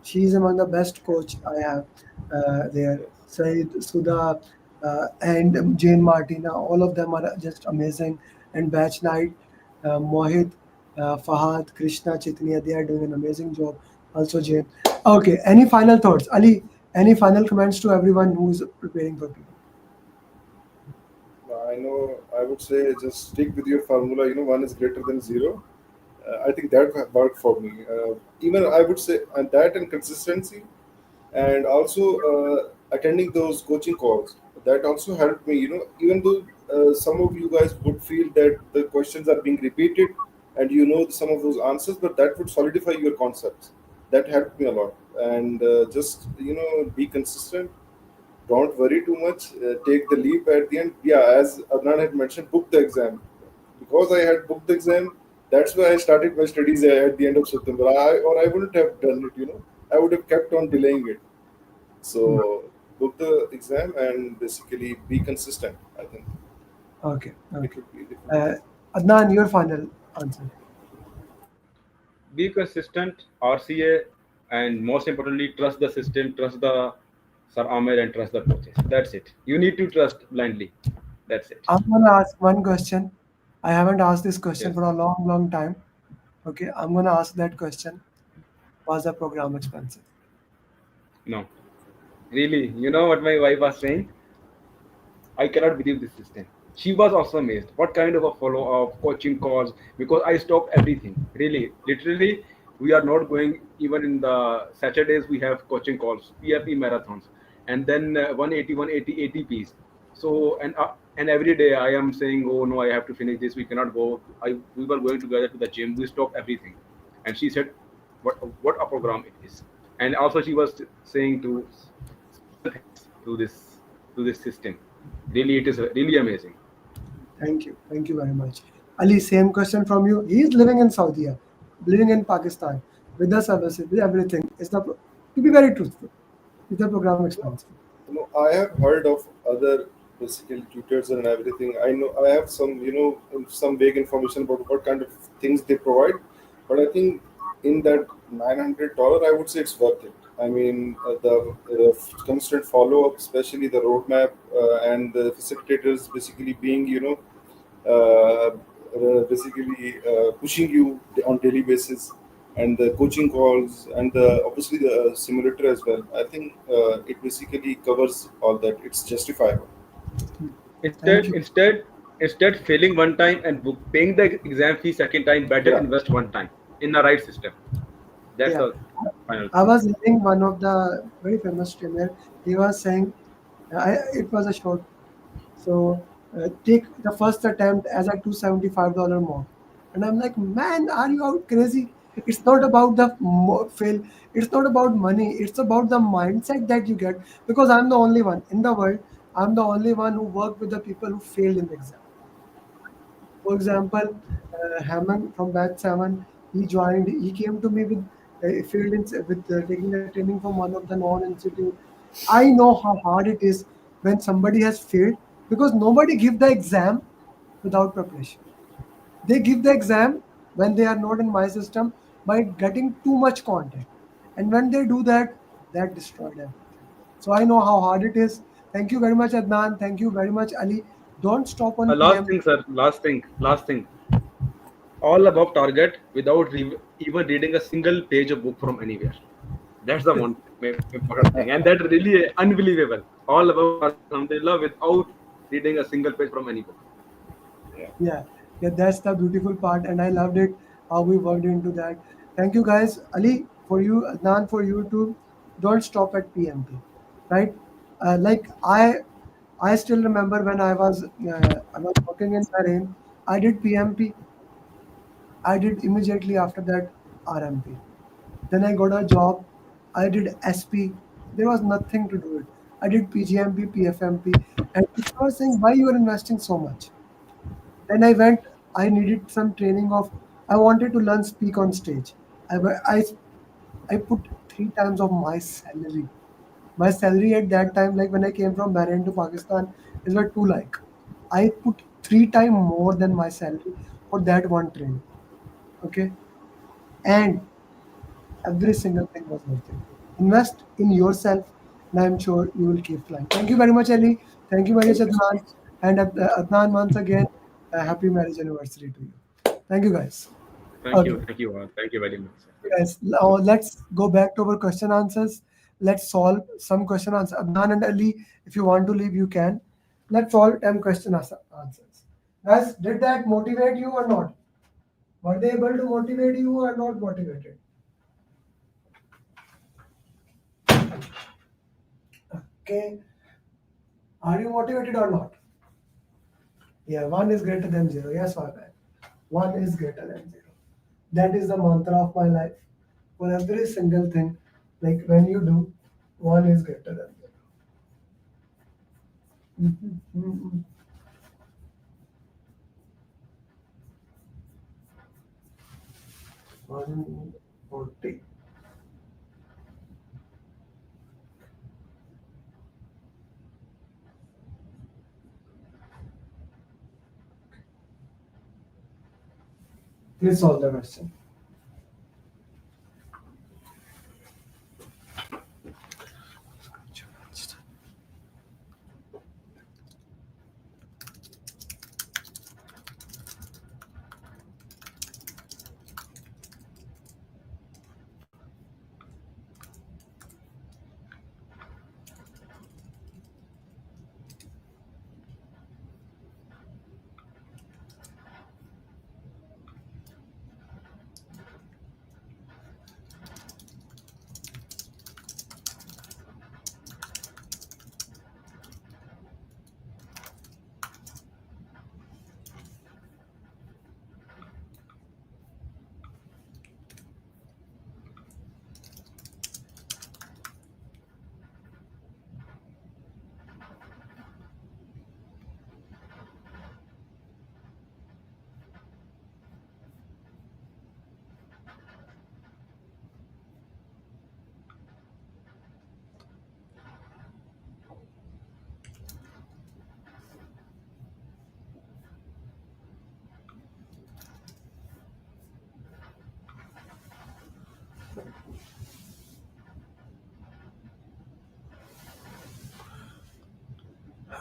she's among the best coach I have there. Yes. Said, Sudha, and Jane Martina, all of them are just amazing. And Batch Night, Mohit, Fahad, Krishna, Chitniya, they are doing an amazing job. Also Jane. Okay, any final thoughts? Ali, any final comments to everyone who's preparing for people? I know. I would say just stick with your formula. One is greater than zero. I think that worked for me. Even I would say, and that and consistency, and also attending those coaching calls, that also helped me. Even though some of you guys would feel that the questions are being repeated, and some of those answers, but that would solidify your concepts. That helped me a lot. And just be consistent, don't worry too much. Take the leap at the end. Yeah, as Adnan had mentioned, book the exam. Because I had booked the exam, that's why I started my studies at the end of September. I wouldn't have done it. I would have kept on delaying it. So book the exam and basically be consistent. I think Okay, it okay. would be different. Uh, Adnan, your final answer. Be consistent, RCA, and most importantly, trust the system, trust the Sir Amir, and trust the coaches. That's it. You need to trust blindly. That's it. I'm gonna ask one question. I haven't asked this question Yes. for a long, long time. Okay, I'm gonna ask that question. Was the program expensive? No. Really. You know what my wife was saying? I cannot believe this system. She was also amazed. What kind of a follow up, coaching calls? Because I stopped everything. Really, literally, we are not going even in the Saturdays. We have coaching calls, PFP marathons, and then 180, 180 ATPs. So and every day I am saying, oh no, I have to finish this. We cannot go. We were going together to the gym. We stopped everything, and she said, what a program it is. And also she was saying to special thanks to this system. Really, it is really amazing. Thank you. Thank you very much. Ali, same question from you. He is living in Saudi, living in Pakistan, with the services, with everything. To be very truthful, is the program expensive? I have heard of other basically tutors and everything. I know I have some, some vague information about what kind of things they provide, but I think in that $900, I would say it's worth it. I mean, the constant follow up, especially the roadmap and the facilitators, basically being, basically pushing you on daily basis, and the coaching calls and obviously the simulator as well. I think it basically covers all that. It's justifiable. Thank Instead, you. instead, instead failing one time and paying the exam fee second time, better Yeah. invest one time in the right system. That's Yeah. the final I thing. was hearing one of the very famous trainer. He was saying, it was a short. So take the first attempt as a $275 more. And I'm like, man, are you out crazy? It's not about the fail. It's not about money. It's about the mindset that you get. Because I'm the only one in the world. I'm the only one who worked with the people who failed in the exam. For example, Hammond from Batch 7, he joined, he came to me with failed in, with taking the training from one of the non-institute. I know how hard it is when somebody has failed because nobody give the exam without preparation. They give the exam when they are not in my system by getting too much content. And when they do that, that destroyed everything. So I know how hard it is. Thank you very much, Adnan. Thank you very much, Ali. Don't stop on Last PM. thing, sir. Last thing. All above target without even reading a single page of book from anywhere. That's the one important thing, and that really unbelievable. all about Alhamdulillah without reading a single page from any book. Yeah, yeah, that's the beautiful part, and I loved it how we worked into that. Thank you, guys. Ali, for you, Adnan, for you to don't stop at PMP, right? Like I still remember when I was working in Bahrain. I did PMP. I did immediately after that RMP. Then I got a job. I did SP. There was nothing to do it. I did PGMP, PFMP, and people were saying, "Why you are investing so much?" Then I went, I needed some training of, I wanted to learn speak on stage. I, wa- I put three times of my salary. My salary at that time, like when I came from Bahrain to Pakistan, is like 2 lakh. I put three times more than my salary for that one training. Okay. And every single thing was worth it. Invest in yourself, and I'm sure you will keep flying. Thank you very much, Ali. Thank you very much, Adnan. And Adnan, once again, a happy marriage anniversary to you. Thank you, guys. Okay, Thank you, thank you very much. guys. Now let's go back to our question answers. Let's solve some question answers. Adnan and Ali, if you want to leave, you can. Let's solve 10 answers. Guys, did that motivate you or not? Were they able to motivate you or not motivated? Okay. Are you motivated or not? Yeah, one is greater than zero. Yes or no? One is greater than zero. That is the mantra of my life. For every single thing, like when you do, one is greater than zero. Mhm, mhm. 140. Please solve the question.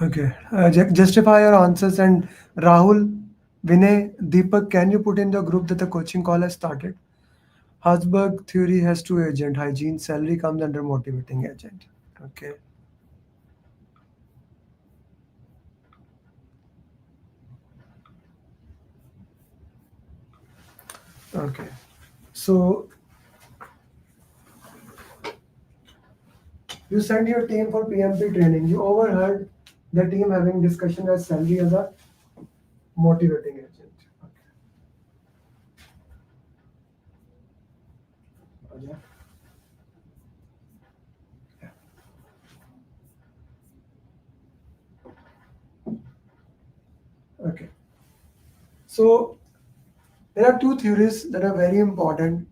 Okay. Justify your answers. And Rahul, Vinay, Deepak, can you put in the group that the coaching call has started? Hasberg theory has two agent. Hygiene salary comes under motivating agent. Okay. Okay. So you sent your team for PMP training. You overheard the team having discussion as salary as a motivating agent. Okay. Okay. So there are two theories that are very important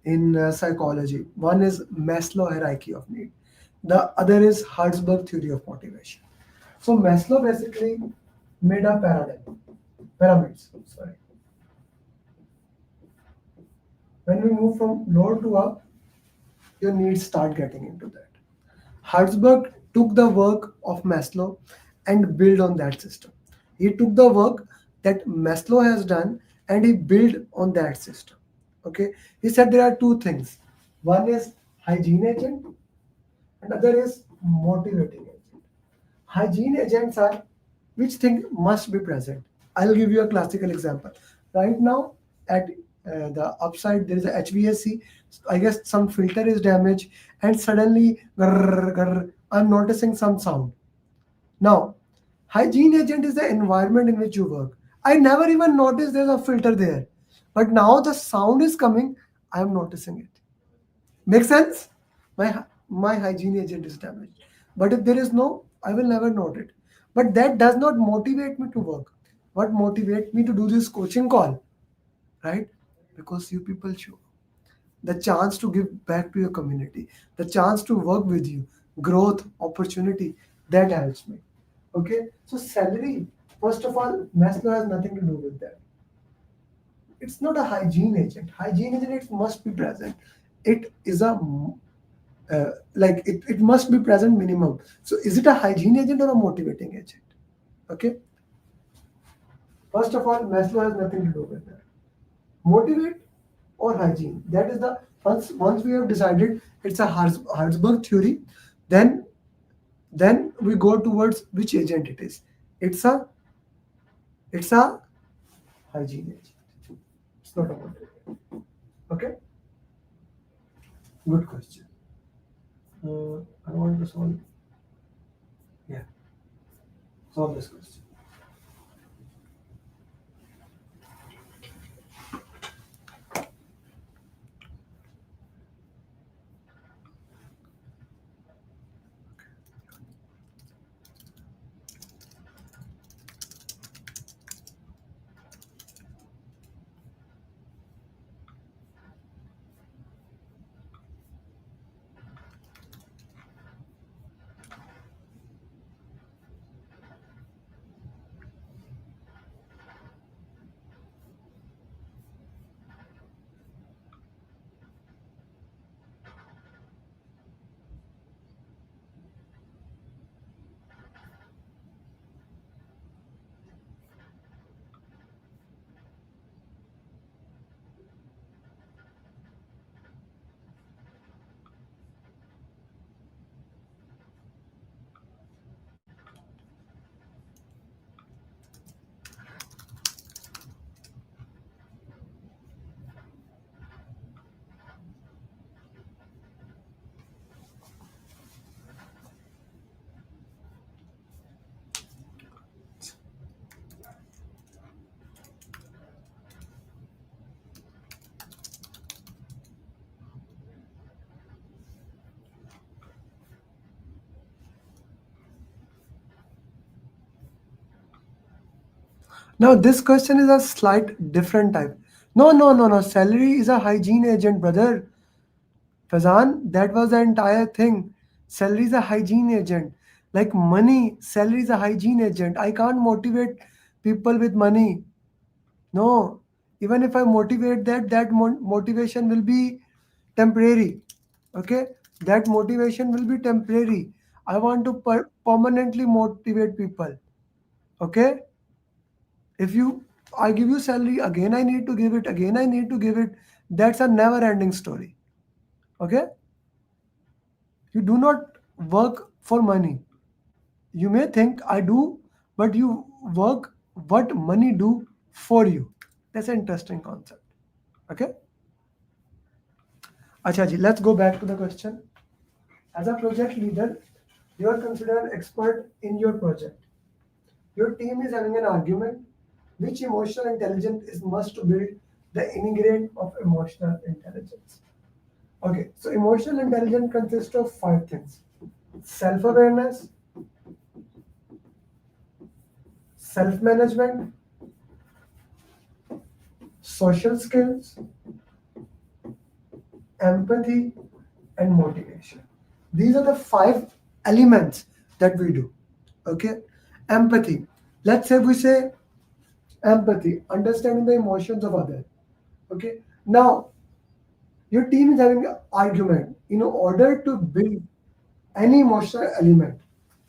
in psychology. One is Maslow hierarchy of need. The other is Herzberg theory of motivation. So Maslow basically made a pyramids. Sorry. When we move from lower to up, your needs start getting into that. Herzberg took the work of Maslow and built on that system. He took the work that Maslow has done and he built on that system. Okay. He said there are two things. One is hygiene agent, and other is motivating agent. Hygiene agents are which thing must be present. I'll give you a classical example. Right now, at the upside, there is a HVAC. I guess some filter is damaged, and suddenly, grrr, grrr, I'm noticing some sound. Now, hygiene agent is the environment in which you work. I never even noticed there's a filter there, but now the sound is coming. I am noticing it. Make sense? My hygiene agent is damaged. But if there is no, I will never note it. But that does not motivate me to work. What motivates me to do this coaching call, right? Because you people show the chance to give back to your community, the chance to work with you, growth, opportunity, that helps me. Okay, so salary, first of all, Maslow has nothing to do with that. It's not a hygiene agent. Hygiene agent, it must be present. It is a like it must be present minimum. So is it a hygiene agent or a motivating agent? Okay. First of all, Maslow has nothing to do with that. Motivate or hygiene. That is the once we have decided it's a Herzberg theory, then we go towards which agent it is. It's a hygiene agent. It's not a motivating. Okay. Good question. I want to solve. Yeah. Solve this question. Now, this question is a slight different type. No, no, no, no. Salary is a hygiene agent, brother. Fazan, that was the entire thing. Salary is a hygiene agent. Like money, salary is a hygiene agent. I can't motivate people with money. No. Even if I motivate that motivation will be temporary. Okay? That motivation will be temporary. I want to permanently motivate people. Okay? If you I give you salary, again I need to give it, again I need to give it. That's a never ending story. Okay? You do not work for money. You may think I do, but you work what money do for you. That's an interesting concept. Okay? Acha ji, let's go back to the question. As a project leader, you are considered an expert in your project. Your team is having an argument. Which emotional intelligence is must to build the ingredient of emotional intelligence? Okay, so emotional intelligence consists of 5 things: self-awareness, self-management, social skills, empathy, and motivation. These are the 5 elements that we do. Okay, empathy. Let's say we say empathy, understanding the emotions of others. Okay, now your team is having an argument. In order to build any emotional element,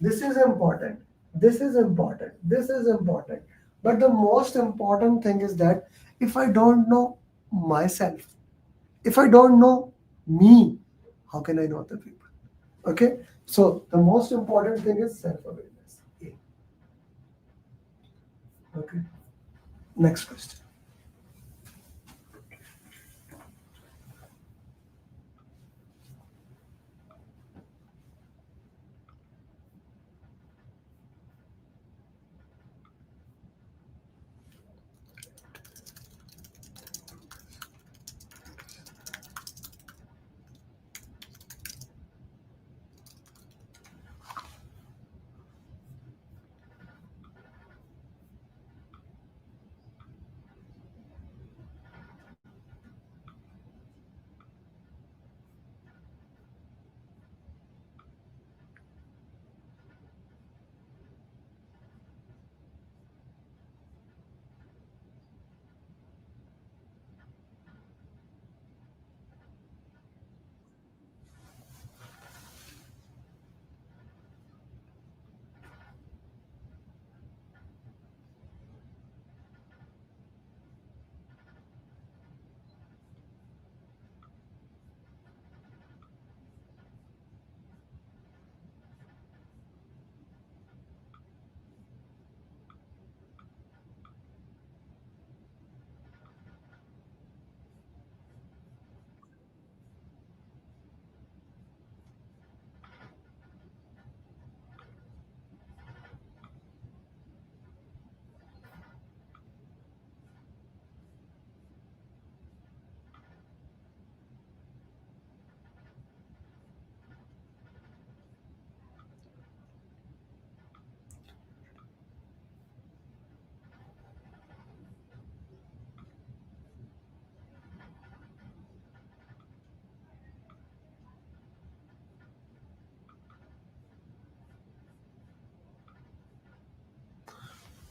this is important, this is important, this is important. But the most important thing is that if I don't know myself, if I don't know me, how can I know other people? Okay, so the most important thing is self-awareness. Okay. Next question.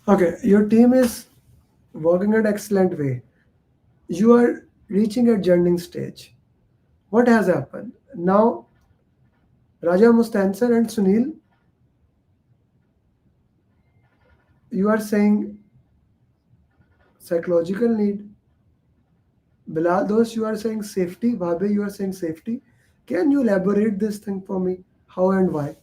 Okay, your team is working at excellent way. You are reaching a journeying stage. What has happened? Now, Raja Mustansar and Sunil, you are saying psychological need. Bilal, those you are saying safety. Bhabe, you are saying safety. Can you elaborate this thing for me? How and why?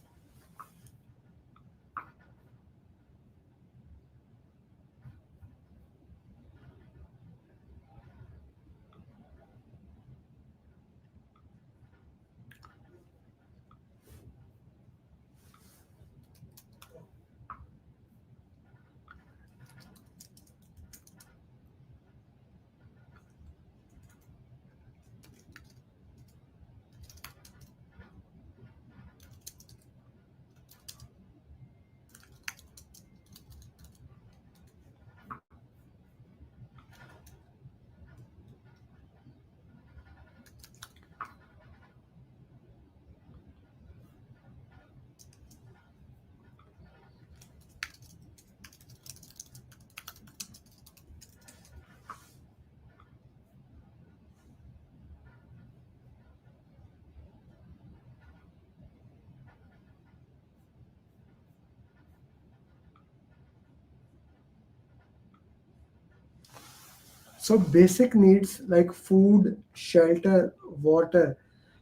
So basic needs like food, shelter, water,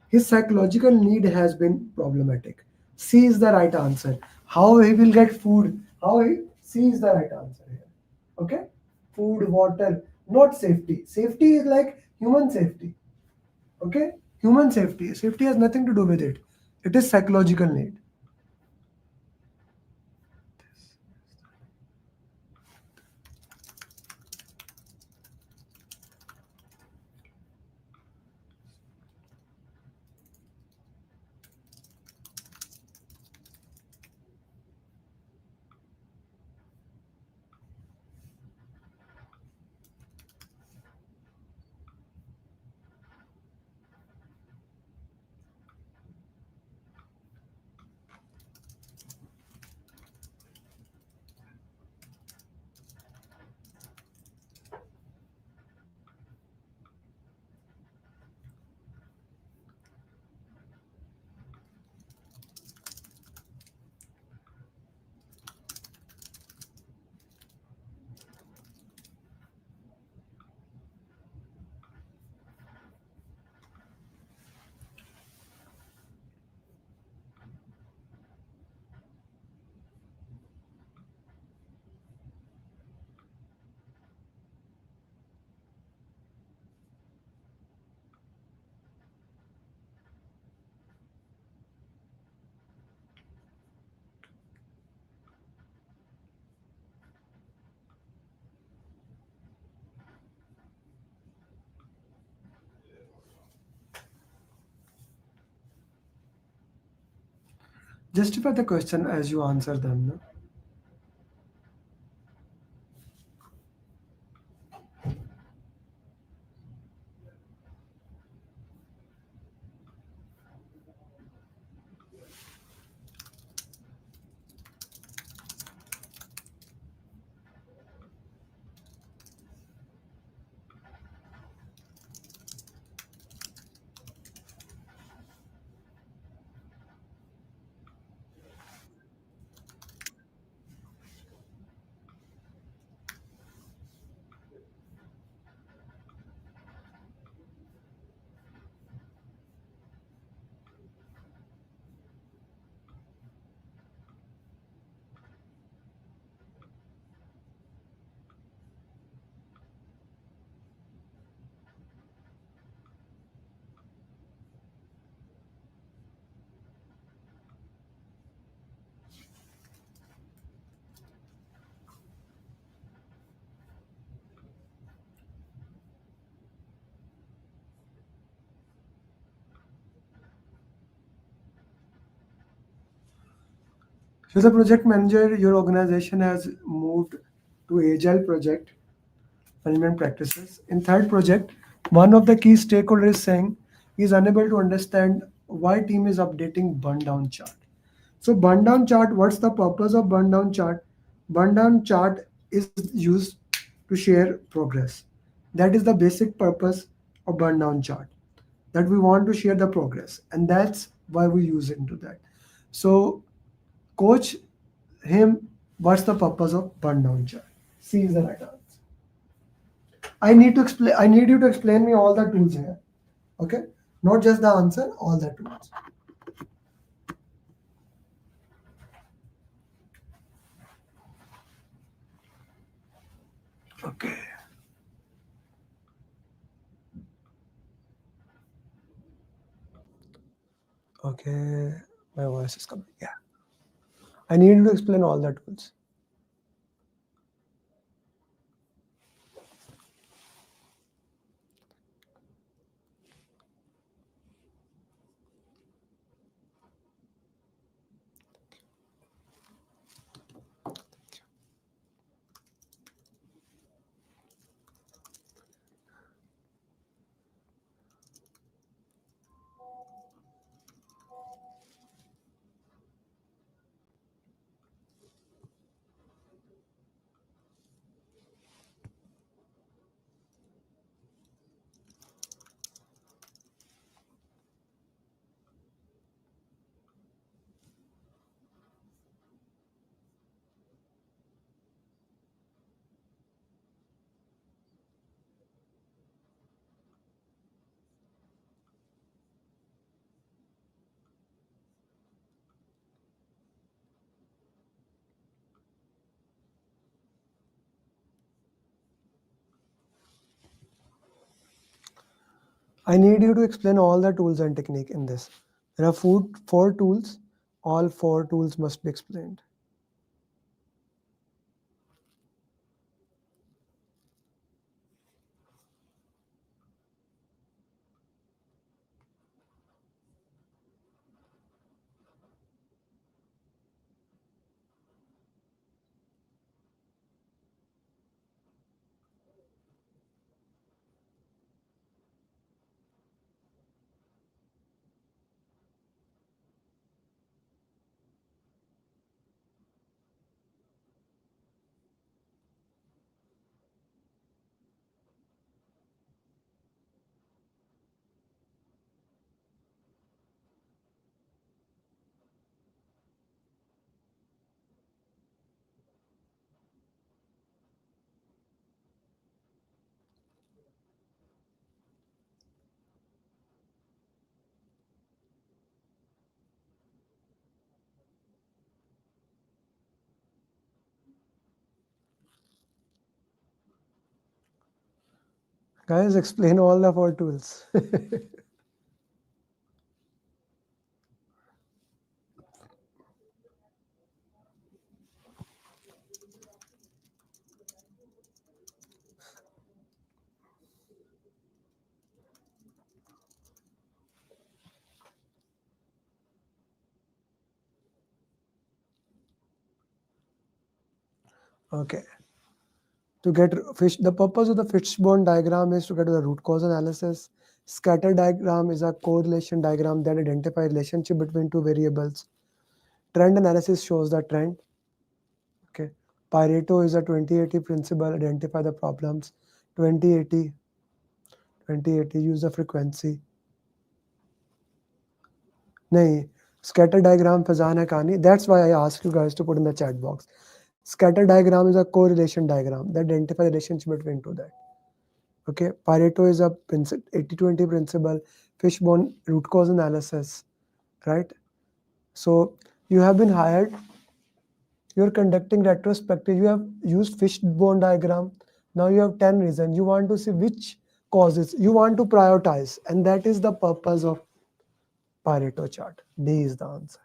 his psychological need has been problematic. C is the right answer. How he will get food? How he C is the right answer here. Okay? Food, water, not safety. Safety is like human safety. Okay? Human safety. Safety has nothing to do with it. It is psychological need. Justify the question as you answer them. No? So the project manager, your organization has moved to agile project management practices. In third project, one of the key stakeholders is saying he is unable to understand why team is updating burn down chart. So burn down chart, what's the purpose of burn down chart? Burn down chart is used to share progress. That is the basic purpose of burn down chart. That we want to share the progress, and that's why we use it into that. So coach him what's the purpose of burn down chart. C is the right answer. I need you to explain me all the tools here. Okay? Not just the answer, all the tools. Okay. Okay. My voice is coming. Yeah. I need you to explain all the tools. I need you to explain all the tools and technique in this. There are four tools. All four tools must be explained. Guys, explain all the four tools. Okay. To get fish, the purpose of the fishbone diagram is to get to the root cause analysis. Scatter diagram is a correlation diagram that identifies relationship between two variables. Trend analysis shows the trend. Okay. Pareto is a 20-80 principle, identify the problems. 20-80, 20-80, use the frequency. Nahi, scatter diagram Faizan है कहानी. That's why I asked you guys to put in the chat box. Scatter diagram is a correlation diagram that identifies the relationship between two that. Okay, Pareto is a 80-20 principle, fishbone root cause analysis, right? So you have been hired, you're conducting retrospective, you have used fishbone diagram. Now you have 10 reasons. You want to see which causes, you want to prioritize, and that is the purpose of Pareto chart. D is the answer.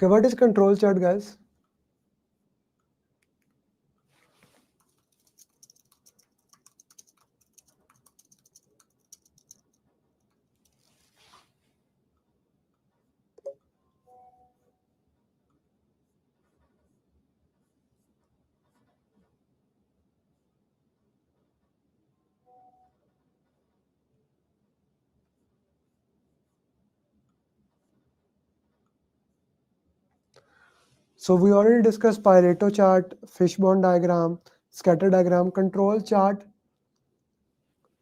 Okay, what is control chart, guys? So we already discussed Pareto chart, fishbone diagram, scatter diagram, control chart,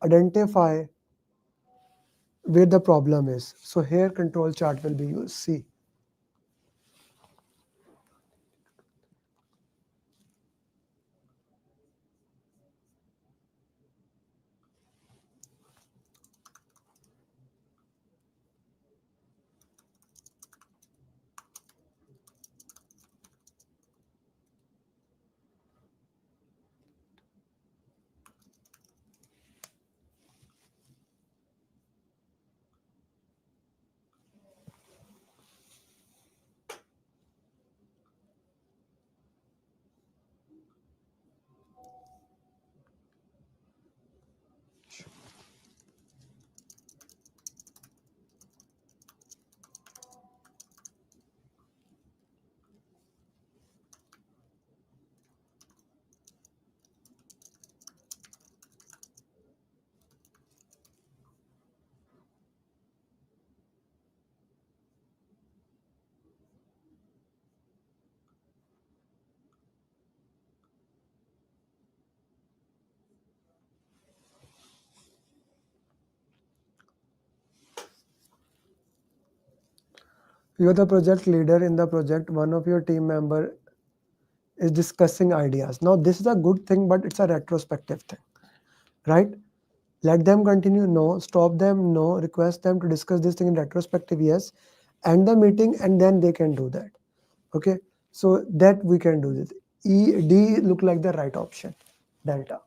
identify where the problem is. So here control chart will be used. C. You're the project leader in the project. One of your team member is discussing ideas. Now this is a good thing, but it's a retrospective thing, right? Let them continue, no. Stop them, no. Request them to discuss this thing in retrospective, yes. End the meeting and then they can do that. Okay, so that we can do this. E, D look like the right option, delta.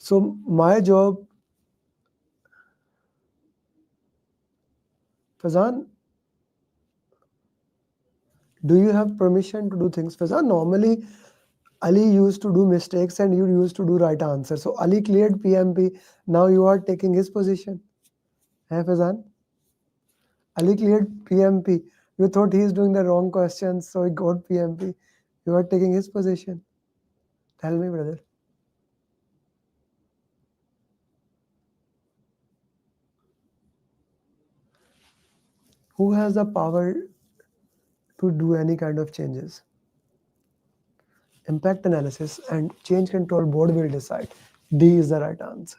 So my job, Fazan, do you have permission to do things? Fazan, normally Ali used to do mistakes and you used to do right answer. So Ali cleared PMP. Now you are taking his position. Hey Fazan? Ali cleared PMP. You thought he is doing the wrong questions, so he got PMP. You are taking his position. Tell me, brother. Who has the power to do any kind of changes? Impact analysis and change control board will decide. D is the right answer.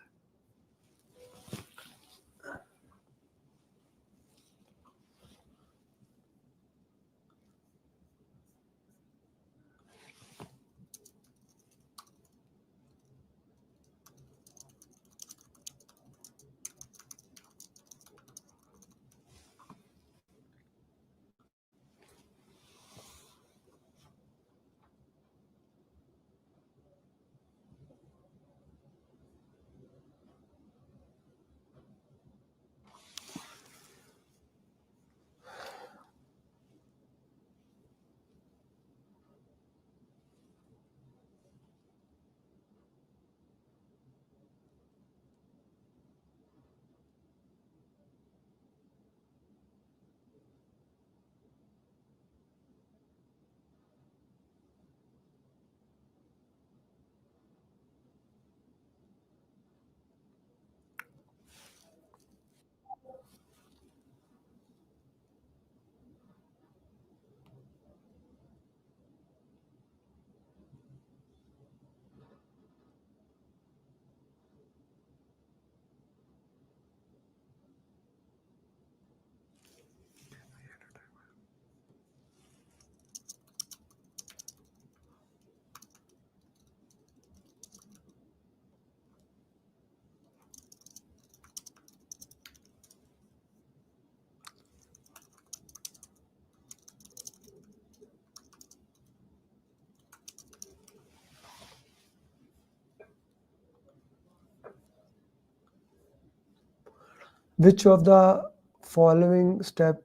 Which of the following step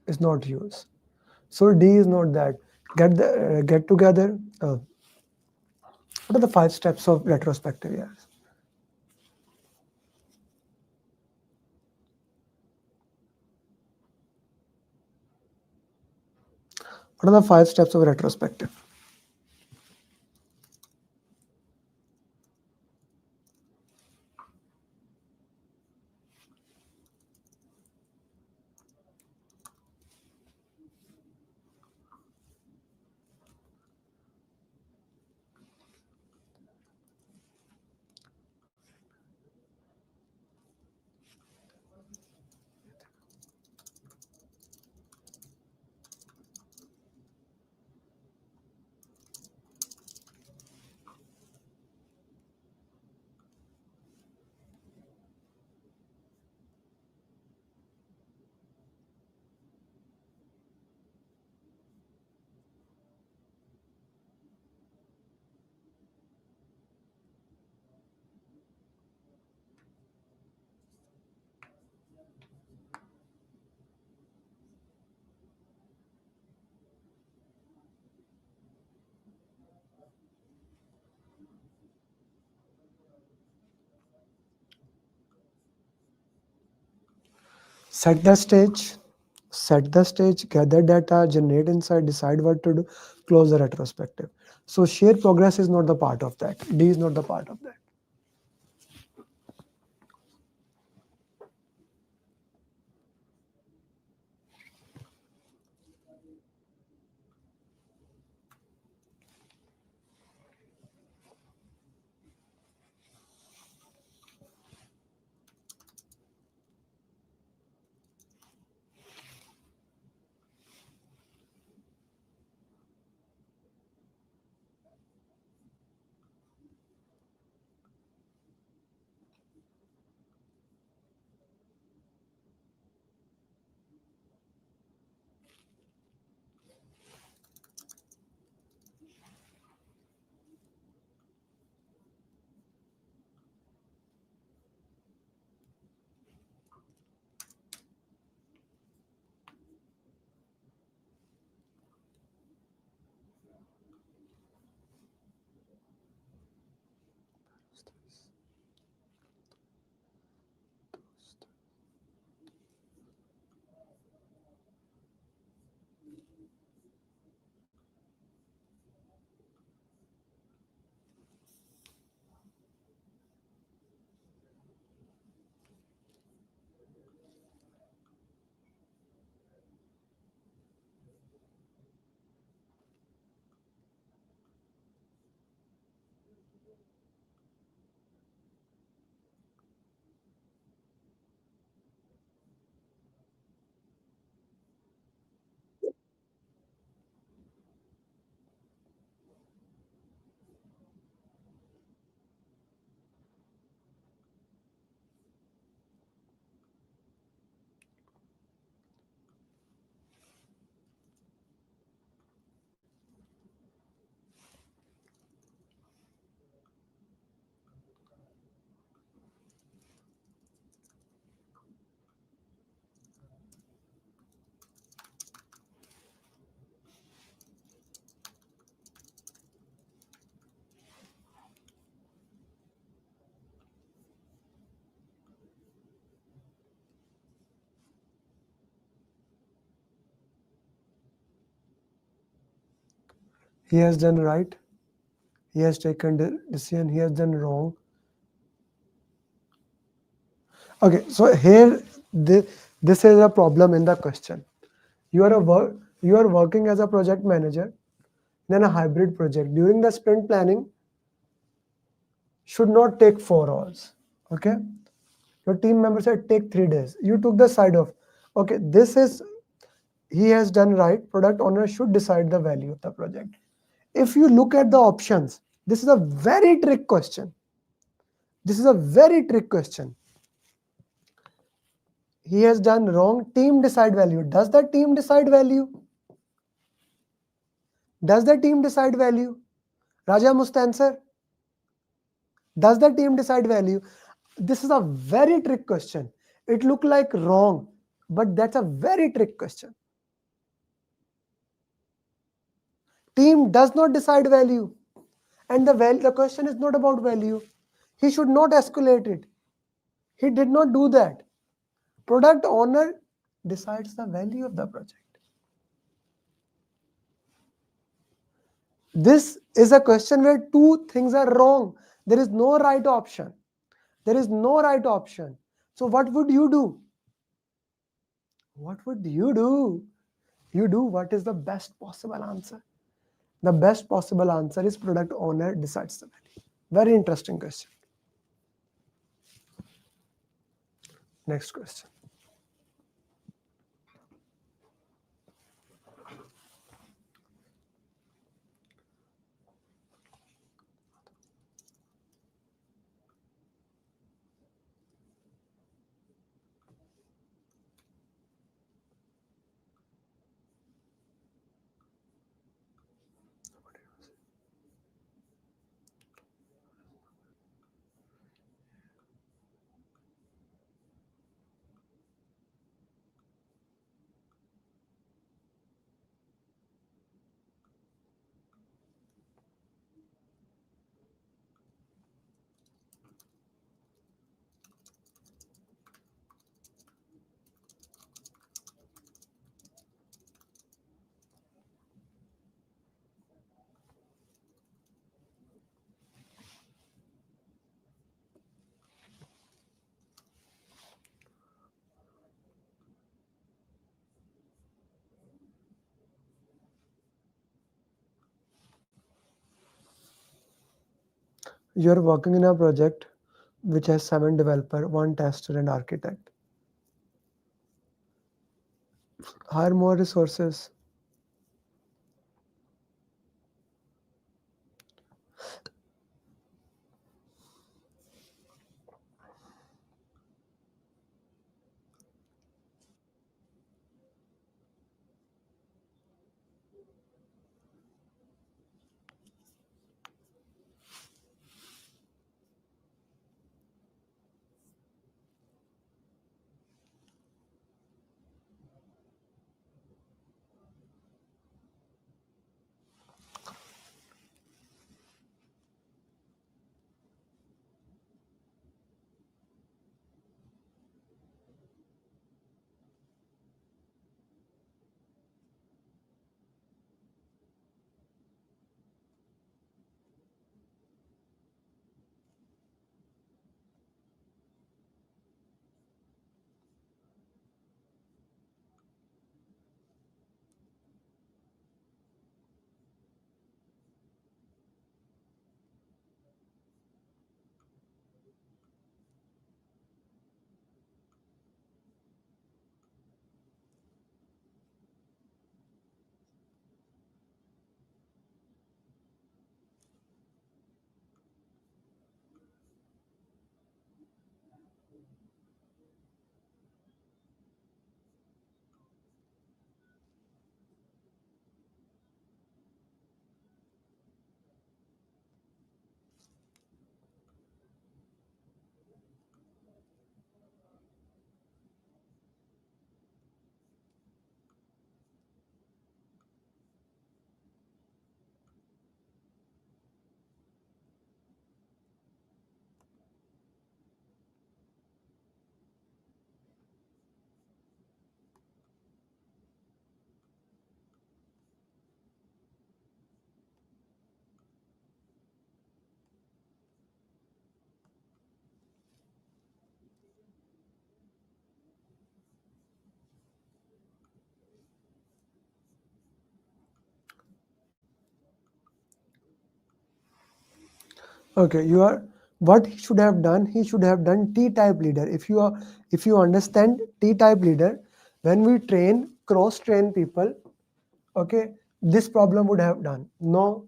is not used? So D is not that. Get together. What are the 5 steps of retrospective years? What are the 5 steps of retrospective? Set the stage. Set the stage, gather data, generate insight, decide what to do, close the retrospective. So share progress is not the part of that. D is not the part of that. He has done right. He has taken the decision. He has done wrong. Okay, so here this is a problem in the question. You are working as a project manager in a hybrid project. During the sprint planning, should not take 4 hours. Okay, your team member said take 3 days. You took the side of, okay, this is, he has done right. Product owner should decide the value of the project. If you look at the options, this is a very trick question. This is a very trick question. He has done wrong. Team decide value. Does the team decide value? Does the team decide value? Raja must answer. Does the team decide value? This is a very trick question. It look like wrong, but that's a very trick question. Team does not decide value. And the question is not about value. He should not escalate it. He did not do that. Product owner decides the value of the project. This is a question where two things are wrong. There is no right option. There is no right option. So what would you do? What would you do? You do what is the best possible answer. The best possible answer is product owner decides the value. Very interesting question. Next question. You're working in a project which has 7 developer, 1 tester and architect. Hire more resources. Okay, you are what he should have done. He should have done T-type leader. If you understand T-type leader, when we cross train people, okay, this problem would have done. No,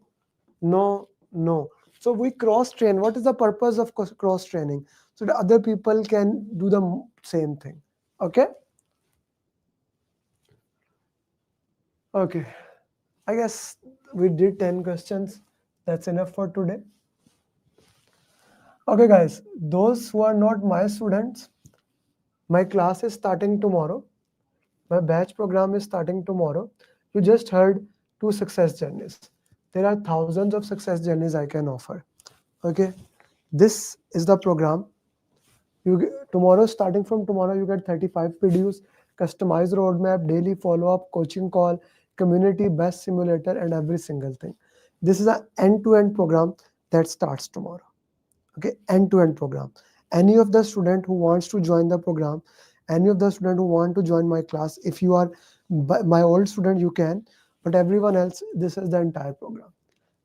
no, no. So we cross train. What is the purpose of cross training? So the other people can do the same thing. Okay. Okay. I guess we did 10 questions. That's enough for today. Okay, guys, those who are not my students, my class is starting tomorrow. My batch program is starting tomorrow. You just heard 2 success journeys. There are thousands of success journeys I can offer. Okay, this is the program. Starting from tomorrow, you get 35 PDUs, customized roadmap, daily follow-up, coaching call, community best simulator, and every single thing. This is an end-to-end program that starts tomorrow. Okay, end-to-end program. Any of the student who wants to join the program, any of the student who want to join my class, if you are my old student, you can, but everyone else, this is the entire program.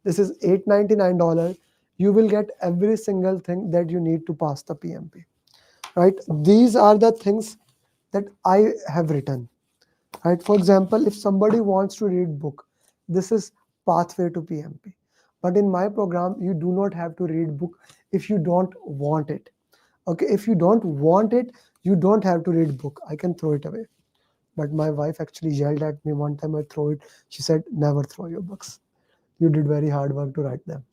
This is $899. You will get every single thing that you need to pass the PMP. Right? These are the things that I have written. Right? For example, if somebody wants to read book, this is pathway to PMP. But in my program, you do not have to read book if you don't want it. Okay, if you don't want it, you don't have to read book. I can throw it away. But my wife actually yelled at me one time I throw it. She said, never throw your books. You did very hard work to write them.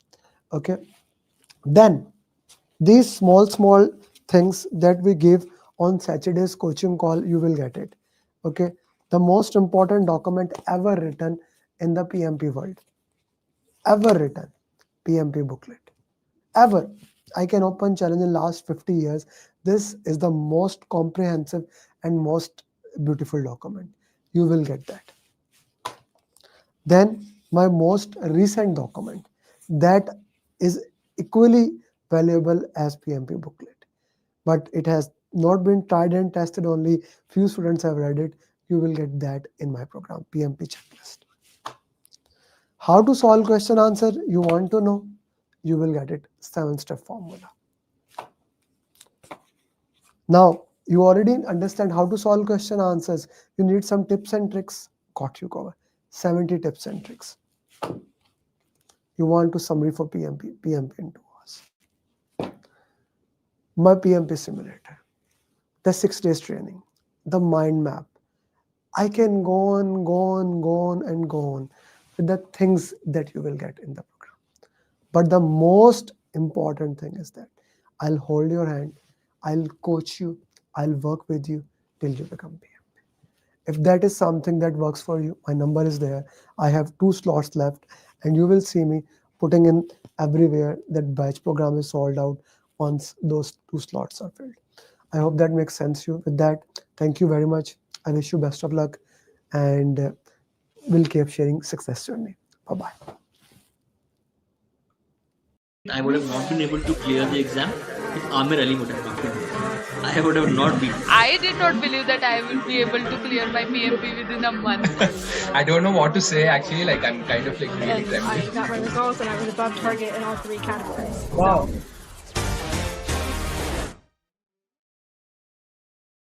Okay. Then these small things that we give on Saturday's coaching call, you will get it. Okay. The most important document ever written in the PMP world. Ever written. PMP booklet. Ever. I can open challenge in last 50 years. This is the most comprehensive and most beautiful document. You will get that. Then my most recent document that is equally valuable as PMP booklet, but it has not been tried and tested. Only few students have read it. You will get that in my program, PMP checklist. How to solve question answer, you want to know, you will get it, 7-step formula. Now you already understand how to solve question answers. You need some tips and tricks. Got you covered. 70 tips and tricks. You want to summary for PMP in 2 hours. My PMP simulator, the 6 days training, the mind map. I can go on with the things that you will get in the program. But the most important thing is that I'll hold your hand, I'll coach you, I'll work with you till you become PMP. If that is something that works for you, my number is there. I have 2 slots left, and you will see me putting in everywhere that batch program is sold out once those 2 slots are filled. I hope that makes sense to you. With that, thank you very much. I wish you best of luck, and we'll keep sharing success journey. Bye-bye. I would have not been able to clear the exam if Amir Ali would have come. I would have not been. I did not believe that I will be able to clear my PMP within a month. I don't know what to say actually. I'm kind of really I got my results and I was above target in all 3 categories. Wow. So